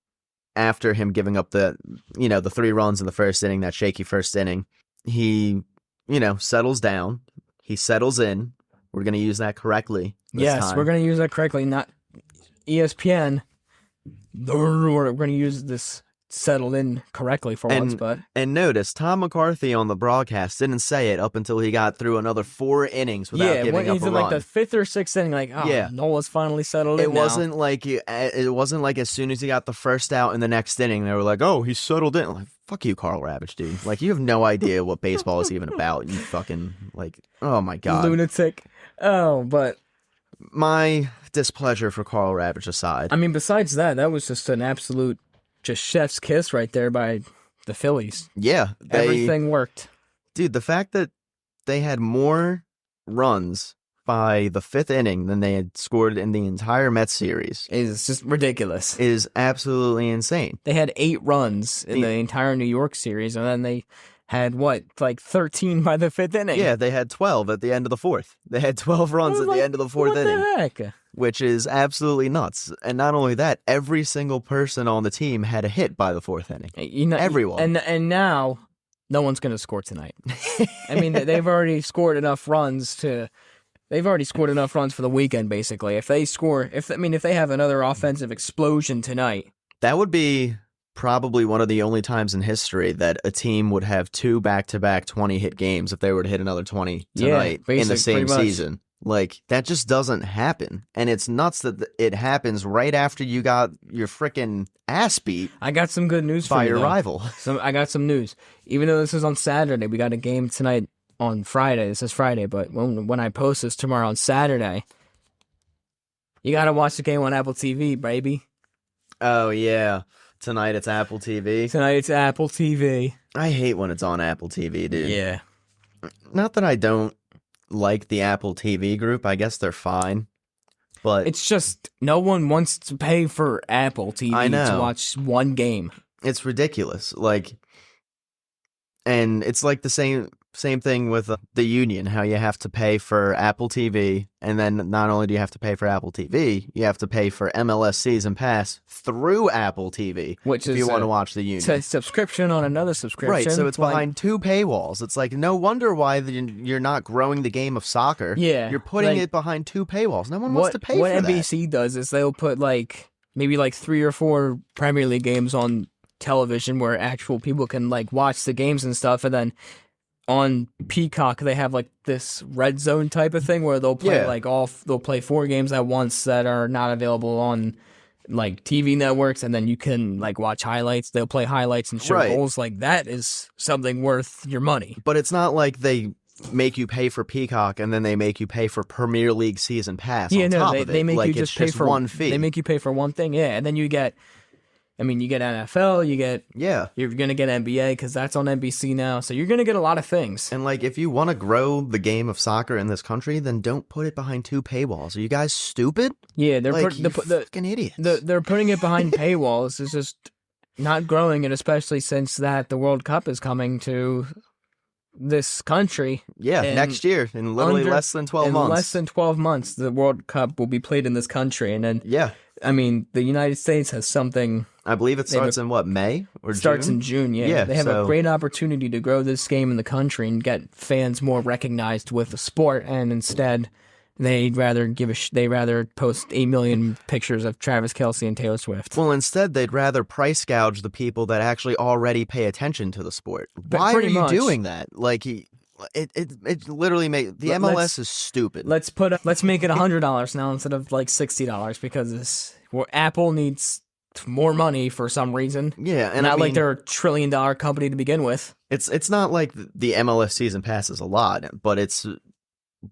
[SPEAKER 2] after him giving up the 3 runs in the first inning, that shaky first inning, he, settles down. He settles in. We're going to use that correctly this time.
[SPEAKER 1] We're going to use that correctly, not ESPN. We're going to use this settled in correctly for once, but...
[SPEAKER 2] And notice, Tom McCarthy on the broadcast didn't say it up until he got through another 4 innings without giving up a run. Yeah, when he's in like
[SPEAKER 1] the 5th or 6th inning, Nola's finally settled in now.
[SPEAKER 2] It wasn't like as soon as he got the first out in the next inning, they were like, oh, he's settled in. Like, fuck you, Carl Ravitch, dude. Like, you have no idea what baseball is even about. You fucking, oh my God.
[SPEAKER 1] Lunatic. Oh, but...
[SPEAKER 2] My displeasure for Carl Ravitch aside.
[SPEAKER 1] I mean, besides that was just an absolute... just chef's kiss right there by the Phillies.
[SPEAKER 2] Yeah.
[SPEAKER 1] Everything worked.
[SPEAKER 2] Dude, the fact that they had more runs by the 5th inning than they had scored in the entire Mets series
[SPEAKER 1] is just ridiculous.
[SPEAKER 2] Is absolutely insane.
[SPEAKER 1] They had 8 runs in the entire New York series, and then they had, 13 by the 5th inning?
[SPEAKER 2] Yeah, they had 12 at the end of the 4th. They had 12 runs at the end of the 4th inning.
[SPEAKER 1] What the heck?
[SPEAKER 2] Which is absolutely nuts. And not only that, every single person on the team had a hit by the 4th inning. Everyone.
[SPEAKER 1] And now, no one's going to score tonight. I mean, they've already scored enough runs for the weekend, basically. If they have another offensive explosion tonight.
[SPEAKER 2] That would be probably one of the only times in history that a team would have 2 back-to-back 20-hit games if they were to hit another 20 tonight in the same season. Like, that just doesn't happen. And it's nuts that it happens right after you got your freaking ass beat.
[SPEAKER 1] I got some good news
[SPEAKER 2] by
[SPEAKER 1] for you,
[SPEAKER 2] your rival.
[SPEAKER 1] I got some news. Even though this is on Saturday, we got a game tonight on Friday. This is Friday, but when I post this tomorrow on Saturday, you got to watch the game on Apple TV, baby.
[SPEAKER 2] Oh, yeah. Tonight it's Apple TV.
[SPEAKER 1] I
[SPEAKER 2] hate when it's on Apple TV, dude.
[SPEAKER 1] Yeah.
[SPEAKER 2] Not that I don't like the Apple TV group. I guess they're fine. But
[SPEAKER 1] it's just no one wants to pay for Apple TV to watch one game.
[SPEAKER 2] It's ridiculous. And it's like the same thing with the Union, how you have to pay for Apple TV, and then not only do you have to pay for Apple TV, you have to pay for MLS Season Pass through Apple TV,
[SPEAKER 1] which
[SPEAKER 2] if you want to watch the Union.
[SPEAKER 1] It's a subscription on another subscription.
[SPEAKER 2] Right, so it's behind 2 paywalls. It's like, no wonder why you're not growing the game of soccer.
[SPEAKER 1] Yeah.
[SPEAKER 2] You're putting it behind 2 paywalls. No one wants to pay for that.
[SPEAKER 1] What NBC does is they'll put maybe 3 or 4 Premier League games on television where actual people can watch the games and stuff, and then on Peacock they have this red zone type of thing where they'll play they'll play 4 games at once that are not available on TV networks, and then you can watch highlights. They'll play highlights and show goals. That is something worth your money.
[SPEAKER 2] But it's not like they make you pay for Peacock and then they make you pay for Premier League Season Pass on top of it.
[SPEAKER 1] They make you just pay for
[SPEAKER 2] one fee.
[SPEAKER 1] They make you pay for one thing, and then you get NFL, you're going to get NBA because that's on NBC now. So you're going to get a lot of things.
[SPEAKER 2] And if you want to grow the game of soccer in this country, then don't put it behind 2 paywalls. Are you guys stupid?
[SPEAKER 1] Yeah, they're
[SPEAKER 2] fucking idiots.
[SPEAKER 1] They're putting it behind paywalls. It's just Not growing, and especially since that the World Cup is coming to this country.
[SPEAKER 2] Yeah, next year in literally less than 12 months.
[SPEAKER 1] In less than 12 months, the World Cup will be played in this country, and then I mean, the United States has something.
[SPEAKER 2] I believe it starts in what, May or June?
[SPEAKER 1] Starts in June. Yeah, they have a great opportunity to grow this game in the country and get fans more recognized with the sport, and instead. They'd rather post 8 million pictures of Travis Kelce and Taylor Swift.
[SPEAKER 2] Well, instead, they'd rather price gouge the people that actually already pay attention to the sport. Why are you doing that? Like, it literally the MLS is stupid.
[SPEAKER 1] Let's make it $100 now instead of like $60 because Apple needs more money for some reason.
[SPEAKER 2] Yeah, and
[SPEAKER 1] not like they're a $1 trillion company to begin with.
[SPEAKER 2] It's not like the MLS season pass is a lot, but it's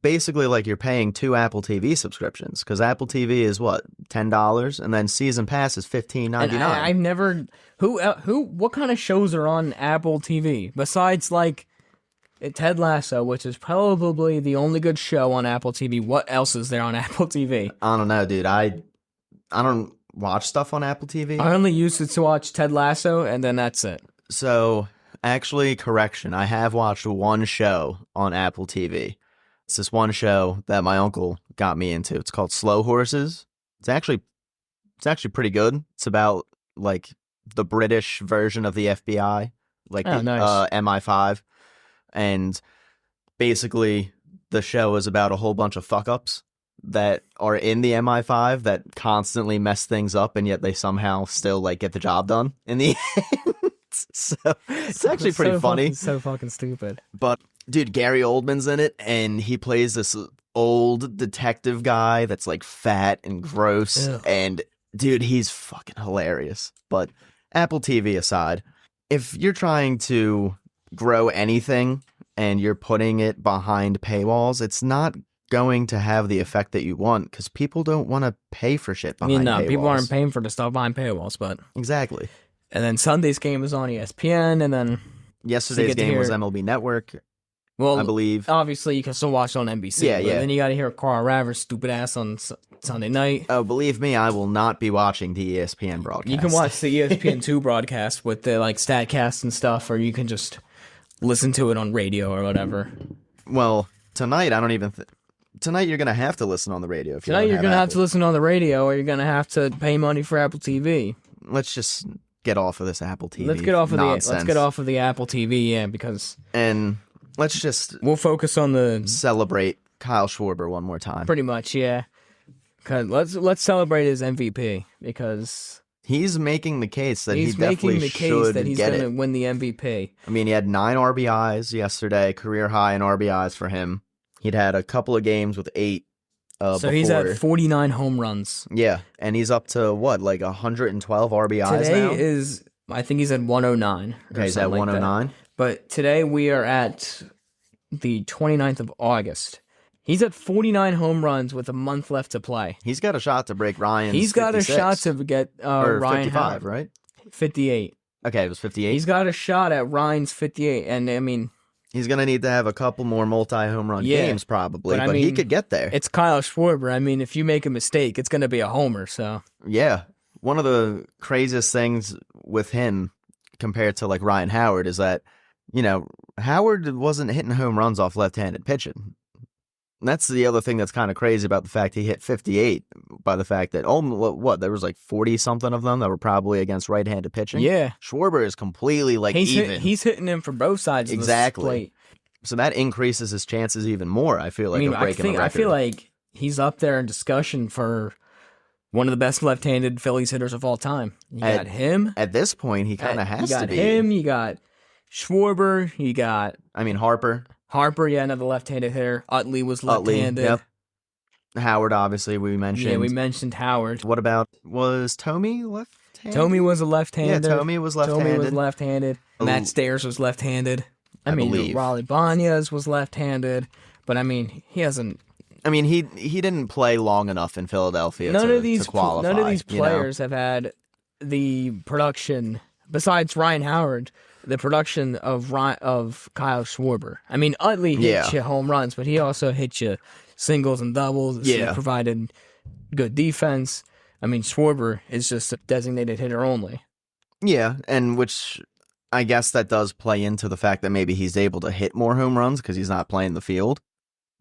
[SPEAKER 2] basically like you're paying 2 Apple TV subscriptions because Apple TV is what, $10, and then season pass is $15.99.
[SPEAKER 1] I've never what kind of shows are on Apple TV besides like Ted Lasso, which is probably the only good show on Apple TV. What else is there on Apple TV?
[SPEAKER 2] I don't know, dude. I don't watch stuff on Apple TV.
[SPEAKER 1] I only used it to watch Ted Lasso, and then that's it.
[SPEAKER 2] So actually, correction. I have watched one show on Apple TV. It's this one show that my uncle got me into. It's called Slow Horses. It's actually pretty good. It's about like the British version of the FBI, like
[SPEAKER 1] nice.
[SPEAKER 2] MI5, and basically the show is about a whole bunch of fuck ups that are in the MI5 that constantly mess things up, and yet they somehow still like get the job done in the end. So it's actually pretty funny.
[SPEAKER 1] So fucking stupid.
[SPEAKER 2] But dude, Gary Oldman's in it, and he plays this old detective guy that's like fat and gross.
[SPEAKER 1] Ugh.
[SPEAKER 2] And dude, he's fucking hilarious. But Apple TV aside, if you're trying to grow anything and you're putting it behind paywalls, it's not going to have the effect that you want because people don't want to pay for shit behind paywalls.
[SPEAKER 1] People aren't paying for the stuff behind paywalls, but
[SPEAKER 2] exactly.
[SPEAKER 1] And then Sunday's game is on ESPN, and then
[SPEAKER 2] yesterday's game was MLB Network.
[SPEAKER 1] Well,
[SPEAKER 2] I believe.
[SPEAKER 1] Obviously, you can still watch it on NBC.
[SPEAKER 2] Yeah.
[SPEAKER 1] Then you got to hear Carl Raver's stupid ass on Sunday night.
[SPEAKER 2] Oh, believe me, I will not be watching the ESPN broadcast.
[SPEAKER 1] You can watch the ESPN2 broadcast with the like StatCast and stuff, or you can just listen to it on radio or whatever.
[SPEAKER 2] Well, tonight I don't even. Tonight you're gonna have to listen on the radio. If
[SPEAKER 1] tonight you're gonna have to listen on the radio, or you're gonna have to pay money for Apple TV.
[SPEAKER 2] Let's just get off of this Apple TV.
[SPEAKER 1] Let's get off of
[SPEAKER 2] nonsense.
[SPEAKER 1] let's get off of the Apple TV, yeah, because
[SPEAKER 2] let's just
[SPEAKER 1] we'll focus on the
[SPEAKER 2] celebrate Kyle Schwarber one more time.
[SPEAKER 1] Pretty much, yeah. Cause let's celebrate his MVP because
[SPEAKER 2] he's making the case that he's
[SPEAKER 1] going to win the MVP.
[SPEAKER 2] I mean, he had 9 RBIs yesterday, career high in RBIs for him. He'd had a couple of games with 8.
[SPEAKER 1] So he's at 49 home runs.
[SPEAKER 2] Yeah, and he's up to what, like 112 RBIs
[SPEAKER 1] today now? I think he's at 109.
[SPEAKER 2] Okay, he's at 109.
[SPEAKER 1] Like, but today we are at the 29th of August. He's at 49 home runs with a month left to play.
[SPEAKER 2] He's got a shot to break Ryan's.
[SPEAKER 1] He's got
[SPEAKER 2] 56.
[SPEAKER 1] a shot to get Ryan
[SPEAKER 2] 55,
[SPEAKER 1] Howard.
[SPEAKER 2] Right?
[SPEAKER 1] 58.
[SPEAKER 2] Okay, it was 58.
[SPEAKER 1] He's got a shot at Ryan's 58, and I mean,
[SPEAKER 2] he's going to need to have a couple more multi-home run games probably, but he could get there.
[SPEAKER 1] It's Kyle Schwarber. I mean, if you make a mistake, it's going to be a homer, so.
[SPEAKER 2] Yeah. One of the craziest things with him compared to like Ryan Howard is that, Howard wasn't hitting home runs off left-handed pitching. And that's the other thing that's kind of crazy about the fact he hit 58 by the fact that, there was like 40-something of them that were probably against right-handed pitching?
[SPEAKER 1] Yeah.
[SPEAKER 2] Schwarber is completely even.
[SPEAKER 1] He's hitting him from both sides of the plate.
[SPEAKER 2] So that increases his chances even more, I feel like, of breaking the record.
[SPEAKER 1] I feel like he's up there in discussion for one of the best left-handed Phillies hitters of all time. You got him.
[SPEAKER 2] At this point, he kind of has to be.
[SPEAKER 1] You got him, you got Schwarber, you got...
[SPEAKER 2] Harper,
[SPEAKER 1] yeah, another left-handed hitter. Utley was left-handed.
[SPEAKER 2] Yep. Howard, obviously, we mentioned.
[SPEAKER 1] Yeah, we mentioned Howard.
[SPEAKER 2] What about, was Tomey left-handed?
[SPEAKER 1] Tomey was a left-hander.
[SPEAKER 2] Yeah, Tomey was left-handed.
[SPEAKER 1] Matt Stairs was left-handed. I mean, Raleigh Banyas was left-handed. But, I mean, he hasn't...
[SPEAKER 2] I mean, he didn't play long enough in Philadelphia to qualify.
[SPEAKER 1] None of these players have had the production, besides Ryan Howard, the production of Kyle Schwarber. I mean, Utley hit you home runs, but he also hit you singles and doubles.
[SPEAKER 2] Yeah.
[SPEAKER 1] He provided good defense. I mean, Schwarber is just a designated hitter only.
[SPEAKER 2] Yeah, and which I guess that does play into the fact that maybe he's able to hit more home runs because he's not playing the field.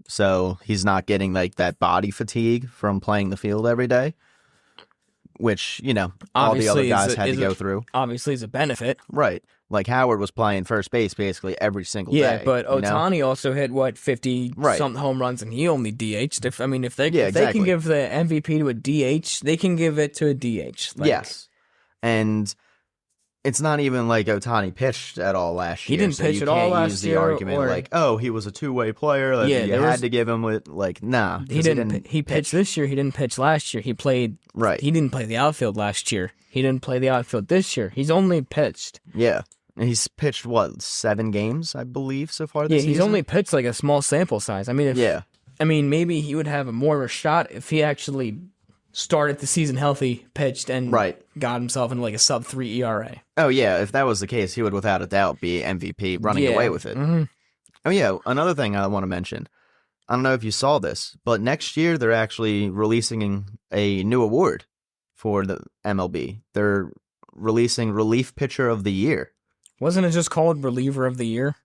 [SPEAKER 2] So he's not getting like that body fatigue from playing the field every day, which, all the other guys had to go through.
[SPEAKER 1] Obviously, is a benefit.
[SPEAKER 2] Right. Like Howard was playing first base basically every single day.
[SPEAKER 1] Yeah, but Ohtani also hit, 50-something home runs, and he only DH'd. If they can give the MVP to a DH, they can give it to a DH.
[SPEAKER 2] Yes. And it's not even like Ohtani pitched at all last year.
[SPEAKER 1] He didn't pitch at all last year.
[SPEAKER 2] You can't use the argument he was a two-way player. That you had to give him nah.
[SPEAKER 1] He didn't. He pitched this year. He didn't pitch last year. He played.
[SPEAKER 2] Right.
[SPEAKER 1] He didn't play the outfield last year. He didn't play the outfield this year. He's only pitched.
[SPEAKER 2] Yeah. And he's pitched, 7 games, I believe, so far this season?
[SPEAKER 1] Yeah, he's only pitched like a small sample size. I mean, maybe he would have more of a shot if he actually started the season healthy, pitched, and got himself into like a sub-3 ERA.
[SPEAKER 2] Oh, yeah. If that was the case, he would without a doubt be MVP running away with it.
[SPEAKER 1] Mm-hmm.
[SPEAKER 2] Oh, yeah. Another thing I want to mention. I don't know if you saw this, but next year they're actually releasing a new award for the MLB. They're releasing Relief Pitcher of the Year.
[SPEAKER 1] Wasn't it just called Reliever of the Year?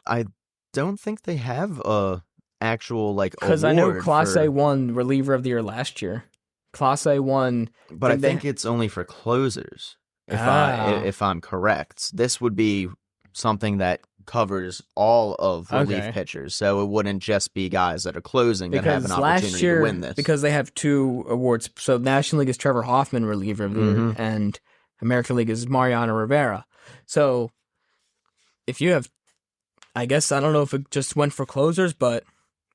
[SPEAKER 2] I don't think they have a actual award.
[SPEAKER 1] Because I know Class A won Reliever of the Year last year. Class A won,
[SPEAKER 2] but I think it's only for closers. If I'm correct, this would be something that covers all of relief pitchers, so it wouldn't just be guys that are closing that have an opportunity to win this.
[SPEAKER 1] Because they have 2 awards. So National League is Trevor Hoffman Reliever of the Year, and American League is Mariano Rivera. So if you have, I guess I don't know if it just went for closers, but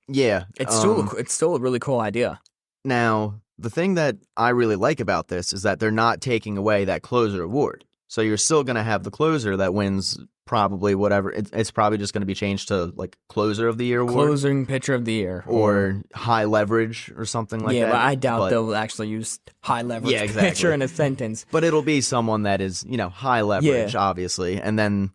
[SPEAKER 2] yeah,
[SPEAKER 1] it's still a really cool idea.
[SPEAKER 2] Now, the thing that I really like about this is that they're not taking away that closer award. So you're still going to have the closer that wins probably whatever. It's probably just going to be changed to like Closer of the Year award.
[SPEAKER 1] Closing Pitcher of the Year.
[SPEAKER 2] Or High Leverage or something like that.
[SPEAKER 1] Yeah, but I doubt they'll actually use High Leverage pitcher in a sentence.
[SPEAKER 2] But it'll be someone that is, high leverage, obviously. And then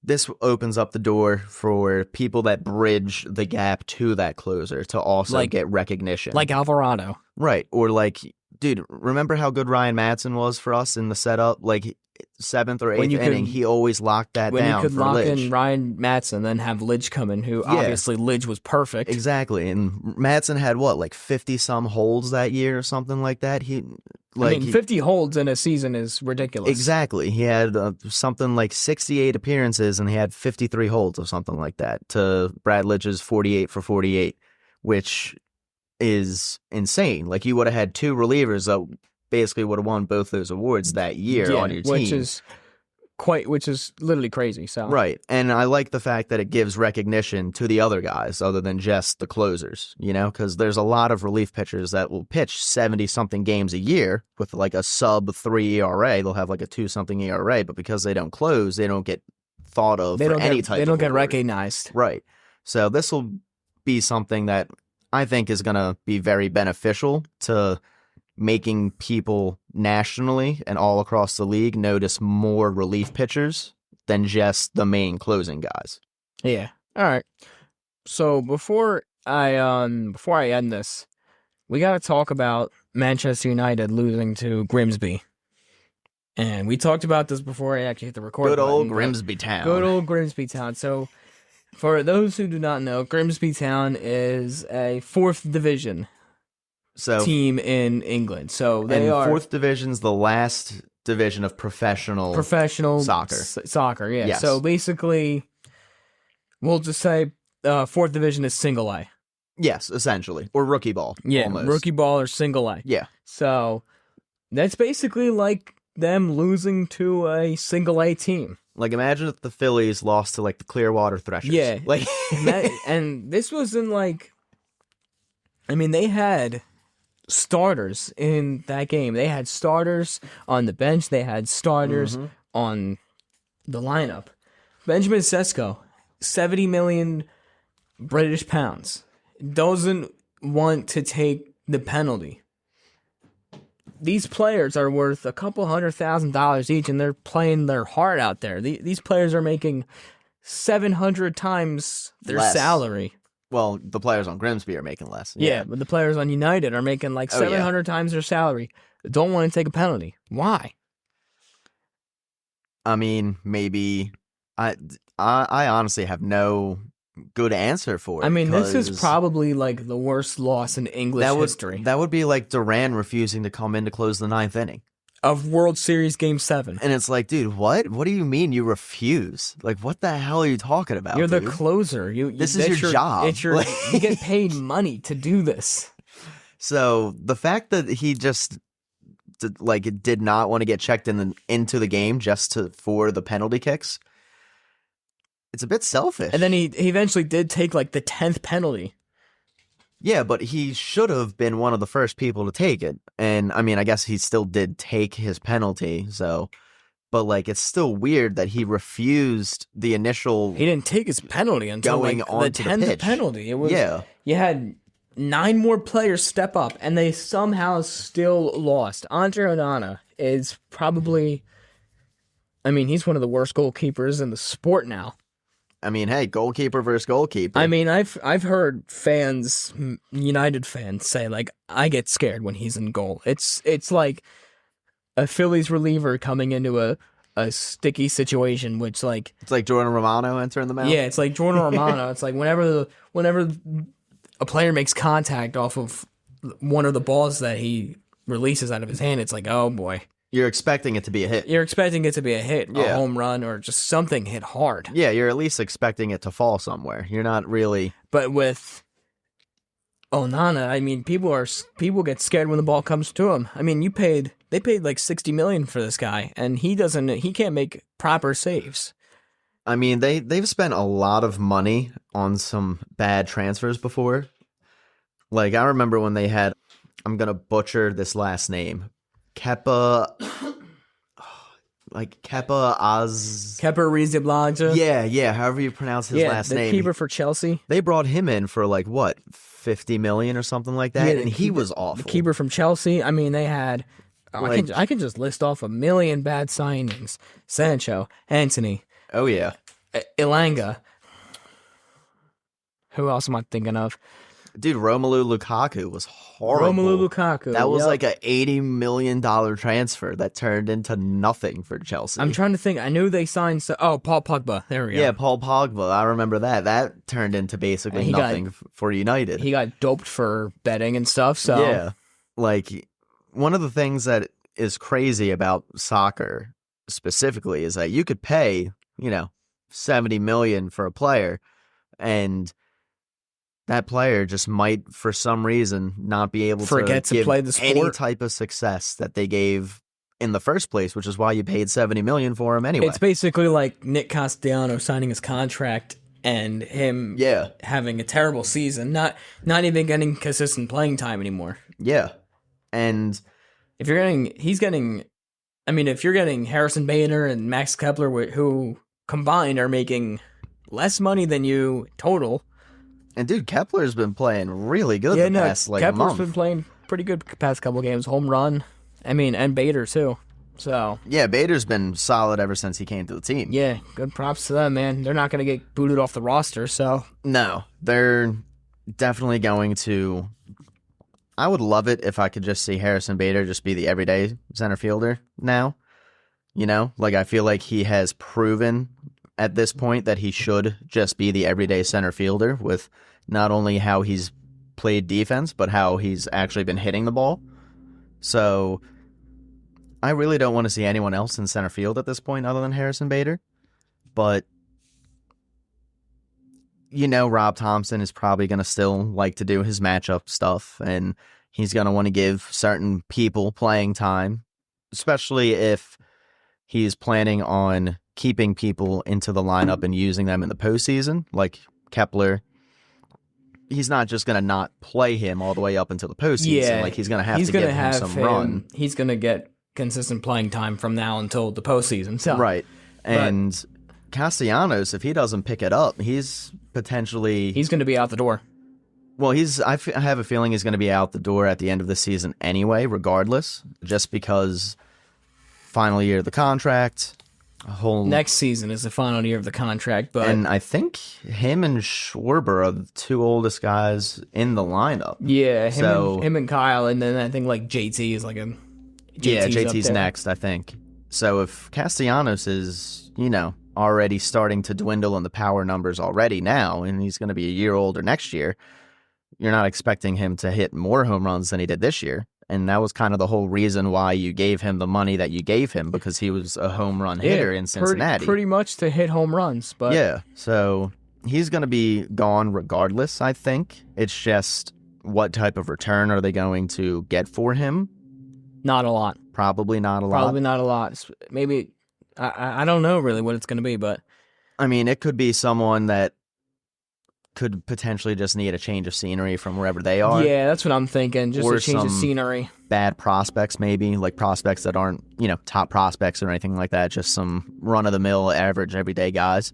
[SPEAKER 2] this opens up the door for people that bridge the gap to that closer to also get recognition.
[SPEAKER 1] Like Alvarado.
[SPEAKER 2] Right. Or dude, remember how good Ryan Madsen was for us in the setup? Like 7th or 8th inning, he always locked that down for Lidge. When you could lock in
[SPEAKER 1] Ryan Madsen, then have Lidge come in, who obviously Lidge was perfect.
[SPEAKER 2] Exactly. And Madsen had 50-some holds that year or something like that?
[SPEAKER 1] 50 holds in a season is ridiculous.
[SPEAKER 2] Exactly. He had something like 68 appearances, and he had 53 holds or something like that to Brad Lidge's 48 for 48, which is insane. Like, you would have had 2 relievers that basically would have won both those awards that year on your team.
[SPEAKER 1] Which is literally crazy. So
[SPEAKER 2] right. And I like the fact that it gives recognition to the other guys other than just the closers, because there's a lot of relief pitchers that will pitch 70-something games a year with like a sub-3 ERA. They'll have like a 2-something ERA, but because they don't close, they don't get thought of for any type of
[SPEAKER 1] They don't get
[SPEAKER 2] award.
[SPEAKER 1] recognized.
[SPEAKER 2] Right. So this will be something that I think is going to be very beneficial to making people nationally and all across the league notice more relief pitchers than just the main closing guys.
[SPEAKER 1] Yeah. All right. So before I end this, we got to talk about Manchester United losing to Grimsby. And we talked about this before I actually hit the record button.
[SPEAKER 2] Good old Grimsby Town.
[SPEAKER 1] Good old Grimsby Town. So for those who do not know, Grimsby Town is a 4th division team in England. So they are
[SPEAKER 2] 4th division's the last division of professional soccer.
[SPEAKER 1] Soccer, yeah.
[SPEAKER 2] Yes.
[SPEAKER 1] So basically, we'll just say 4th division is single A.
[SPEAKER 2] Yes, essentially, or rookie ball.
[SPEAKER 1] Yeah,
[SPEAKER 2] almost.
[SPEAKER 1] Rookie ball or single A.
[SPEAKER 2] Yeah.
[SPEAKER 1] So that's basically like them losing to a single A team.
[SPEAKER 2] Like, imagine if the Phillies lost to like the Clearwater Threshers.
[SPEAKER 1] Yeah.
[SPEAKER 2] Like,
[SPEAKER 1] and this wasn't like. I mean, they had starters in that game. They had starters on the bench. They had starters on the lineup. Benjamin Sesko, 70 million British pounds, doesn't want to take the penalty. These players are worth a couple $100,000 each, and they're playing their heart out there. These players are making 700 times their salary.
[SPEAKER 2] Well, the players on Grimsby are making less.
[SPEAKER 1] Yeah, but the players on United are making like 700 times their salary. Don't want to take a penalty. Why?
[SPEAKER 2] I mean, maybe I I honestly have no good answer for
[SPEAKER 1] I
[SPEAKER 2] it
[SPEAKER 1] mean, this is
[SPEAKER 2] 'cause
[SPEAKER 1] probably like the worst loss in English history
[SPEAKER 2] that would be like Duran refusing to come in to close the ninth inning.
[SPEAKER 1] of World Series Game 7.
[SPEAKER 2] And it's like, dude, what? What do you mean you refuse? Like, what the hell are you talking about,
[SPEAKER 1] You're the
[SPEAKER 2] dude?
[SPEAKER 1] closer.
[SPEAKER 2] This is your job.
[SPEAKER 1] It's your, you get paid money to do this.
[SPEAKER 2] So the fact that he just did not want to get checked into the game just for the penalty kicks, it's a bit selfish.
[SPEAKER 1] And then he eventually did take like the 10th penalty.
[SPEAKER 2] Yeah, but he should have been one of the first people to take it. And I mean, I guess he still did take his penalty, so but like it's still weird that he refused the initial
[SPEAKER 1] He didn't take his penalty until
[SPEAKER 2] going
[SPEAKER 1] like
[SPEAKER 2] onto
[SPEAKER 1] the
[SPEAKER 2] the
[SPEAKER 1] 10th
[SPEAKER 2] pitch.
[SPEAKER 1] penalty. It was
[SPEAKER 2] Yeah.
[SPEAKER 1] You had 9 more players step up and they somehow still lost. Andre Onana is probably, I mean, he's one of the worst goalkeepers in the sport now.
[SPEAKER 2] I mean, hey, goalkeeper versus goalkeeper.
[SPEAKER 1] I mean, I've heard fans, United fans, say like, I get scared when he's in goal. It's like a Phillies reliever coming into a sticky situation, which like
[SPEAKER 2] it's like Jordan Romano entering the mound.
[SPEAKER 1] yeah, it's like Jordan Romano. It's like whenever a player makes contact off of one of the balls that he releases out of his hand, it's like, oh boy.
[SPEAKER 2] You're expecting it to be a hit.
[SPEAKER 1] You're expecting it to be a hit, a
[SPEAKER 2] Yeah.
[SPEAKER 1] home run, or just something hit hard.
[SPEAKER 2] Yeah, you're at least expecting it to fall somewhere. You're not really.
[SPEAKER 1] But with Onana, I mean, people get scared when the ball comes to him. I mean, they paid like $60 million for this guy, and he can't make proper saves.
[SPEAKER 2] I mean, they've spent a lot of money on some bad transfers before. Like I remember when they had, I'm gonna butcher this last name, Kepa
[SPEAKER 1] Arrizabalaga.
[SPEAKER 2] Yeah, however you pronounce his last
[SPEAKER 1] the
[SPEAKER 2] name.
[SPEAKER 1] keeper for Chelsea.
[SPEAKER 2] They brought him in for like what, 50 million or something like that,
[SPEAKER 1] Yeah,
[SPEAKER 2] and he was awful.
[SPEAKER 1] The keeper from Chelsea. I mean, they had. I can just list off a million bad signings: Sancho, Antony,
[SPEAKER 2] Oh yeah.
[SPEAKER 1] Ilanga. Who else am I thinking of?
[SPEAKER 2] Dude, Romelu Lukaku was horrible.
[SPEAKER 1] Romelu Lukaku.
[SPEAKER 2] That was
[SPEAKER 1] yep.
[SPEAKER 2] like a $80 million transfer that turned into nothing for Chelsea.
[SPEAKER 1] I'm trying to think. I knew they signed. Paul Pogba. There we go.
[SPEAKER 2] Yeah, Paul Pogba. I remember that. That turned into basically
[SPEAKER 1] He got-
[SPEAKER 2] nothing for United.
[SPEAKER 1] He got doped for betting and stuff. So
[SPEAKER 2] Yeah. Like, one of the things that is crazy about soccer specifically is that you could pay, $70 million for a player, and that player just might, for some reason, not be able
[SPEAKER 1] Forget to
[SPEAKER 2] give
[SPEAKER 1] play the
[SPEAKER 2] any
[SPEAKER 1] sport.
[SPEAKER 2] type of success that they gave in the first place, which is why you paid $70 million for him anyway.
[SPEAKER 1] It's basically like Nick Castellanos signing his contract and him having a terrible season, not even getting consistent playing time anymore.
[SPEAKER 2] Yeah. And
[SPEAKER 1] if you're getting Harrison Bader and Max Kepler, who combined are making less money than you total.
[SPEAKER 2] And dude, Kepler's been playing really good the past
[SPEAKER 1] Kepler's
[SPEAKER 2] month.
[SPEAKER 1] been playing pretty good the past couple games. Homerun, and Bader too. So
[SPEAKER 2] yeah, Bader's been solid ever since he came to the team.
[SPEAKER 1] yeah, good props to them, man. They're not going to get booted off the roster, so
[SPEAKER 2] No, they're definitely going to. I would love it if I could just see Harrison Bader just be the everyday center fielder now. Like I feel like he has proven at this point that he should just be the everyday center fielder with not only how he's played defense, but how he's actually been hitting the ball. So I really don't want to see anyone else in center field at this point other than Harrison Bader. But, Rob Thompson is probably going to still like to do his matchup stuff, and he's going to want to give certain people playing time, especially if he's planning on keeping people into the lineup and using them in the postseason, like Kepler. He's not just going to not play him all the way up until the postseason.
[SPEAKER 1] yeah,
[SPEAKER 2] Like he's going to have to give him some run.
[SPEAKER 1] He's going to get consistent playing time from now until the postseason. So
[SPEAKER 2] Right. And Castellanos, if he doesn't pick it up, he's potentially...
[SPEAKER 1] he's going to be out the door.
[SPEAKER 2] Well, I have a feeling he's going to be out the door at the end of the season anyway, regardless, just because final year of the contract,
[SPEAKER 1] Next season is the final year of the contract, but
[SPEAKER 2] and I think him and Schwarber are the two oldest guys in the lineup.
[SPEAKER 1] yeah,
[SPEAKER 2] So-
[SPEAKER 1] him and Kyle, and then I think like JT is like a
[SPEAKER 2] Yeah,
[SPEAKER 1] JT's up
[SPEAKER 2] JT's
[SPEAKER 1] there.
[SPEAKER 2] next, I think. So if Castellanos is, already starting to dwindle in the power numbers already now, and he's going to be a year older next year, you're not expecting him to hit more home runs than he did this year. And that was kind of the whole reason why you gave him the money that you gave him, because he was a home run hitter in Cincinnati.
[SPEAKER 1] Pretty much to hit home runs. But
[SPEAKER 2] yeah, so he's going to be gone regardless, I think. It's just what type of return are they going to get for him?
[SPEAKER 1] Not a lot.
[SPEAKER 2] Probably not a lot.
[SPEAKER 1] Probably not a lot. Maybe, I don't know really what it's going to be, but...
[SPEAKER 2] I mean, it could be someone that could potentially just need a change of scenery from wherever they are.
[SPEAKER 1] Yeah, that's what I'm thinking. Just a change of scenery.
[SPEAKER 2] Bad prospects, maybe, like prospects that aren't, top prospects or anything like that. Just some run-of-the-mill, average, everyday guys.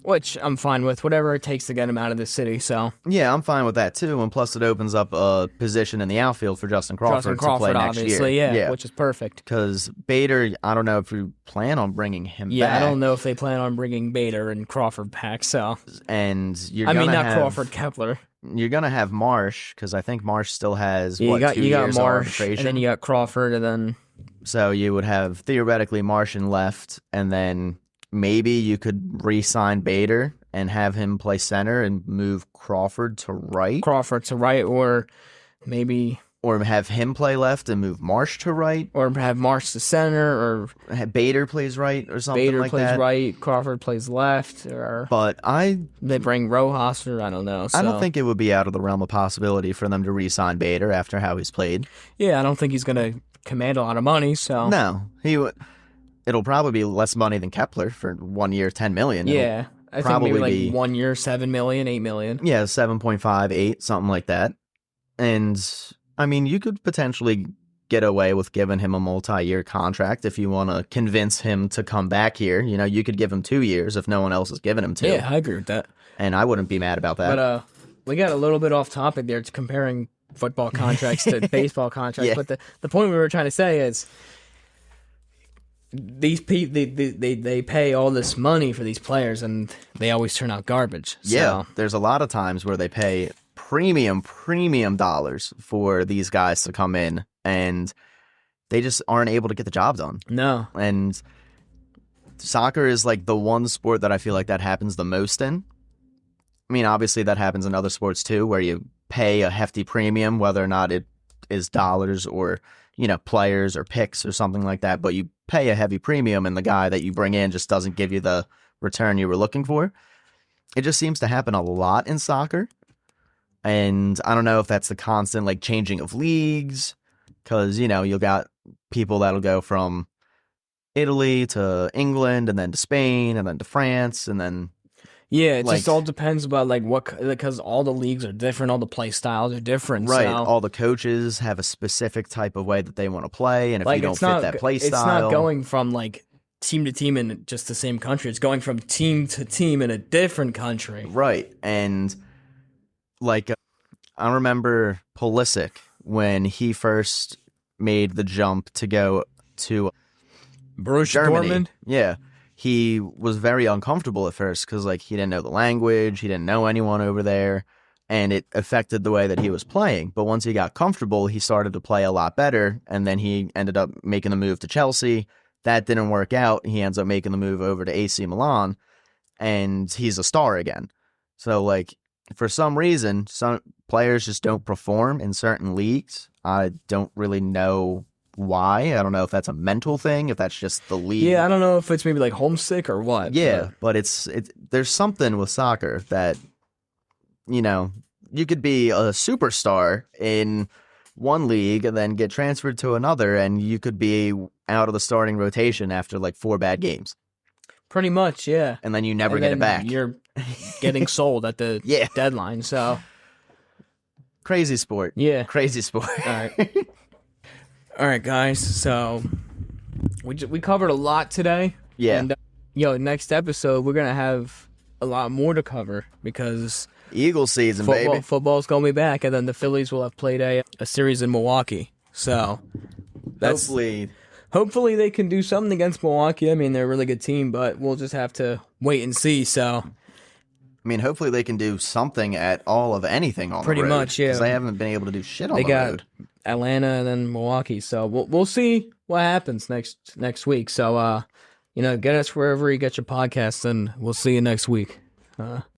[SPEAKER 1] Which I'm fine with, whatever it takes to get him out of the city, so...
[SPEAKER 2] Yeah, I'm fine with that, too, and plus it opens up a position in the outfield for Justin Crawford to play next
[SPEAKER 1] obviously,
[SPEAKER 2] year.
[SPEAKER 1] Yeah, which is perfect.
[SPEAKER 2] Because Bader, I don't know if you plan on bringing him back.
[SPEAKER 1] Yeah, I don't know if they plan on bringing Bader and Crawford back, so...
[SPEAKER 2] And you're
[SPEAKER 1] I mean, not Crawford, Kepler.
[SPEAKER 2] You're going to have Marsh, because I think Marsh still has,
[SPEAKER 1] you got
[SPEAKER 2] 2 years
[SPEAKER 1] Marsh,
[SPEAKER 2] of arbitration?
[SPEAKER 1] And then you got Crawford, and then...
[SPEAKER 2] So you would have, theoretically, Marsh and left, and then maybe you could re-sign Bader and have him play center and move Crawford to right.
[SPEAKER 1] Or maybe...
[SPEAKER 2] Or have him play left and move Marsh to right.
[SPEAKER 1] Or have Marsh to center, or...
[SPEAKER 2] Have Bader plays right or something
[SPEAKER 1] Bader
[SPEAKER 2] like that.
[SPEAKER 1] Bader plays right, Crawford plays left, or...
[SPEAKER 2] But
[SPEAKER 1] They bring Rojas, or I don't know. So.
[SPEAKER 2] I don't think it would be out of the realm of possibility for them to re-sign Bader after how he's played.
[SPEAKER 1] Yeah, I don't think he's going to command a lot of money, so...
[SPEAKER 2] No, it'll probably be less money than Kepler for 1 year, $10 million.
[SPEAKER 1] Yeah. I think maybe like 1 year, $7 million, $8 million.
[SPEAKER 2] Yeah, 7.5, 8, something like that. And I mean, you could potentially get away with giving him a multi-year contract if you want to convince him to come back here. You could give him 2 years if no one else is giving him 2.
[SPEAKER 1] Yeah, I agree with that.
[SPEAKER 2] And I wouldn't be mad about that.
[SPEAKER 1] But we got a little bit off topic there, comparing football contracts to baseball contracts. Yeah. But the point we were trying to say is, these people, they pay all this money for these players, and they always turn out garbage. So.
[SPEAKER 2] Yeah, there's a lot of times where they pay premium dollars for these guys to come in, and they just aren't able to get the job done.
[SPEAKER 1] No.
[SPEAKER 2] And soccer is like the one sport that I feel like that happens the most in. I mean, obviously that happens in other sports too, where you pay a hefty premium, whether or not it is dollars or, players or picks or something like that, but you pay a heavy premium and the guy that you bring in just doesn't give you the return you were looking for. It just seems to happen a lot in soccer. And I don't know if that's the constant changing of leagues, because, you'll got people that'll go from Italy to England and then to Spain and then to France and then...
[SPEAKER 1] Yeah, it just all depends about because all the leagues are different, all the play styles are different.
[SPEAKER 2] Right,
[SPEAKER 1] so.
[SPEAKER 2] All the coaches have a specific type of way that they want to play, and if you don't fit that play style...
[SPEAKER 1] It's not going from team to team in just the same country, it's going from team to team in a different country.
[SPEAKER 2] Right, and I remember Pulisic when he first made the jump to go to
[SPEAKER 1] Borussia
[SPEAKER 2] Germany.
[SPEAKER 1] Dortmund?
[SPEAKER 2] Yeah. He was very uncomfortable at first because he didn't know the language, he didn't know anyone over there, and it affected the way that he was playing. But once he got comfortable, he started to play a lot better, and then he ended up making the move to Chelsea. That didn't work out. He ends up making the move over to AC Milan, and he's a star again. So, for some reason, some players just don't perform in certain leagues. I don't really know why. I don't know if that's a mental thing, if that's just the league.
[SPEAKER 1] Yeah, I don't know if it's maybe homesick or what.
[SPEAKER 2] Yeah, but it's there's something with soccer that, you could be a superstar in one league and then get transferred to another, and you could be out of the starting rotation after 4 bad games.
[SPEAKER 1] Pretty much, yeah.
[SPEAKER 2] And then you never get it back.
[SPEAKER 1] You're getting sold at the deadline, so.
[SPEAKER 2] Crazy sport.
[SPEAKER 1] Yeah.
[SPEAKER 2] Crazy sport.
[SPEAKER 1] All right. All right, guys. So we covered a lot today.
[SPEAKER 2] Yeah.
[SPEAKER 1] And next episode we're gonna have a lot more to cover because
[SPEAKER 2] Eagle season, baby.
[SPEAKER 1] Football's gonna be back, and then the Phillies will have played a series in Milwaukee. So hopefully they can do something against Milwaukee. I mean, they're a really good team, but we'll just have to wait and see. So.
[SPEAKER 2] I mean, hopefully they can do something at all of anything on the road.
[SPEAKER 1] Pretty much, yeah.
[SPEAKER 2] Because they haven't been able to do shit on the road.
[SPEAKER 1] Atlanta and then Milwaukee, so we'll see. what happens next week. So, get us wherever you get your podcasts, and we'll see you next week.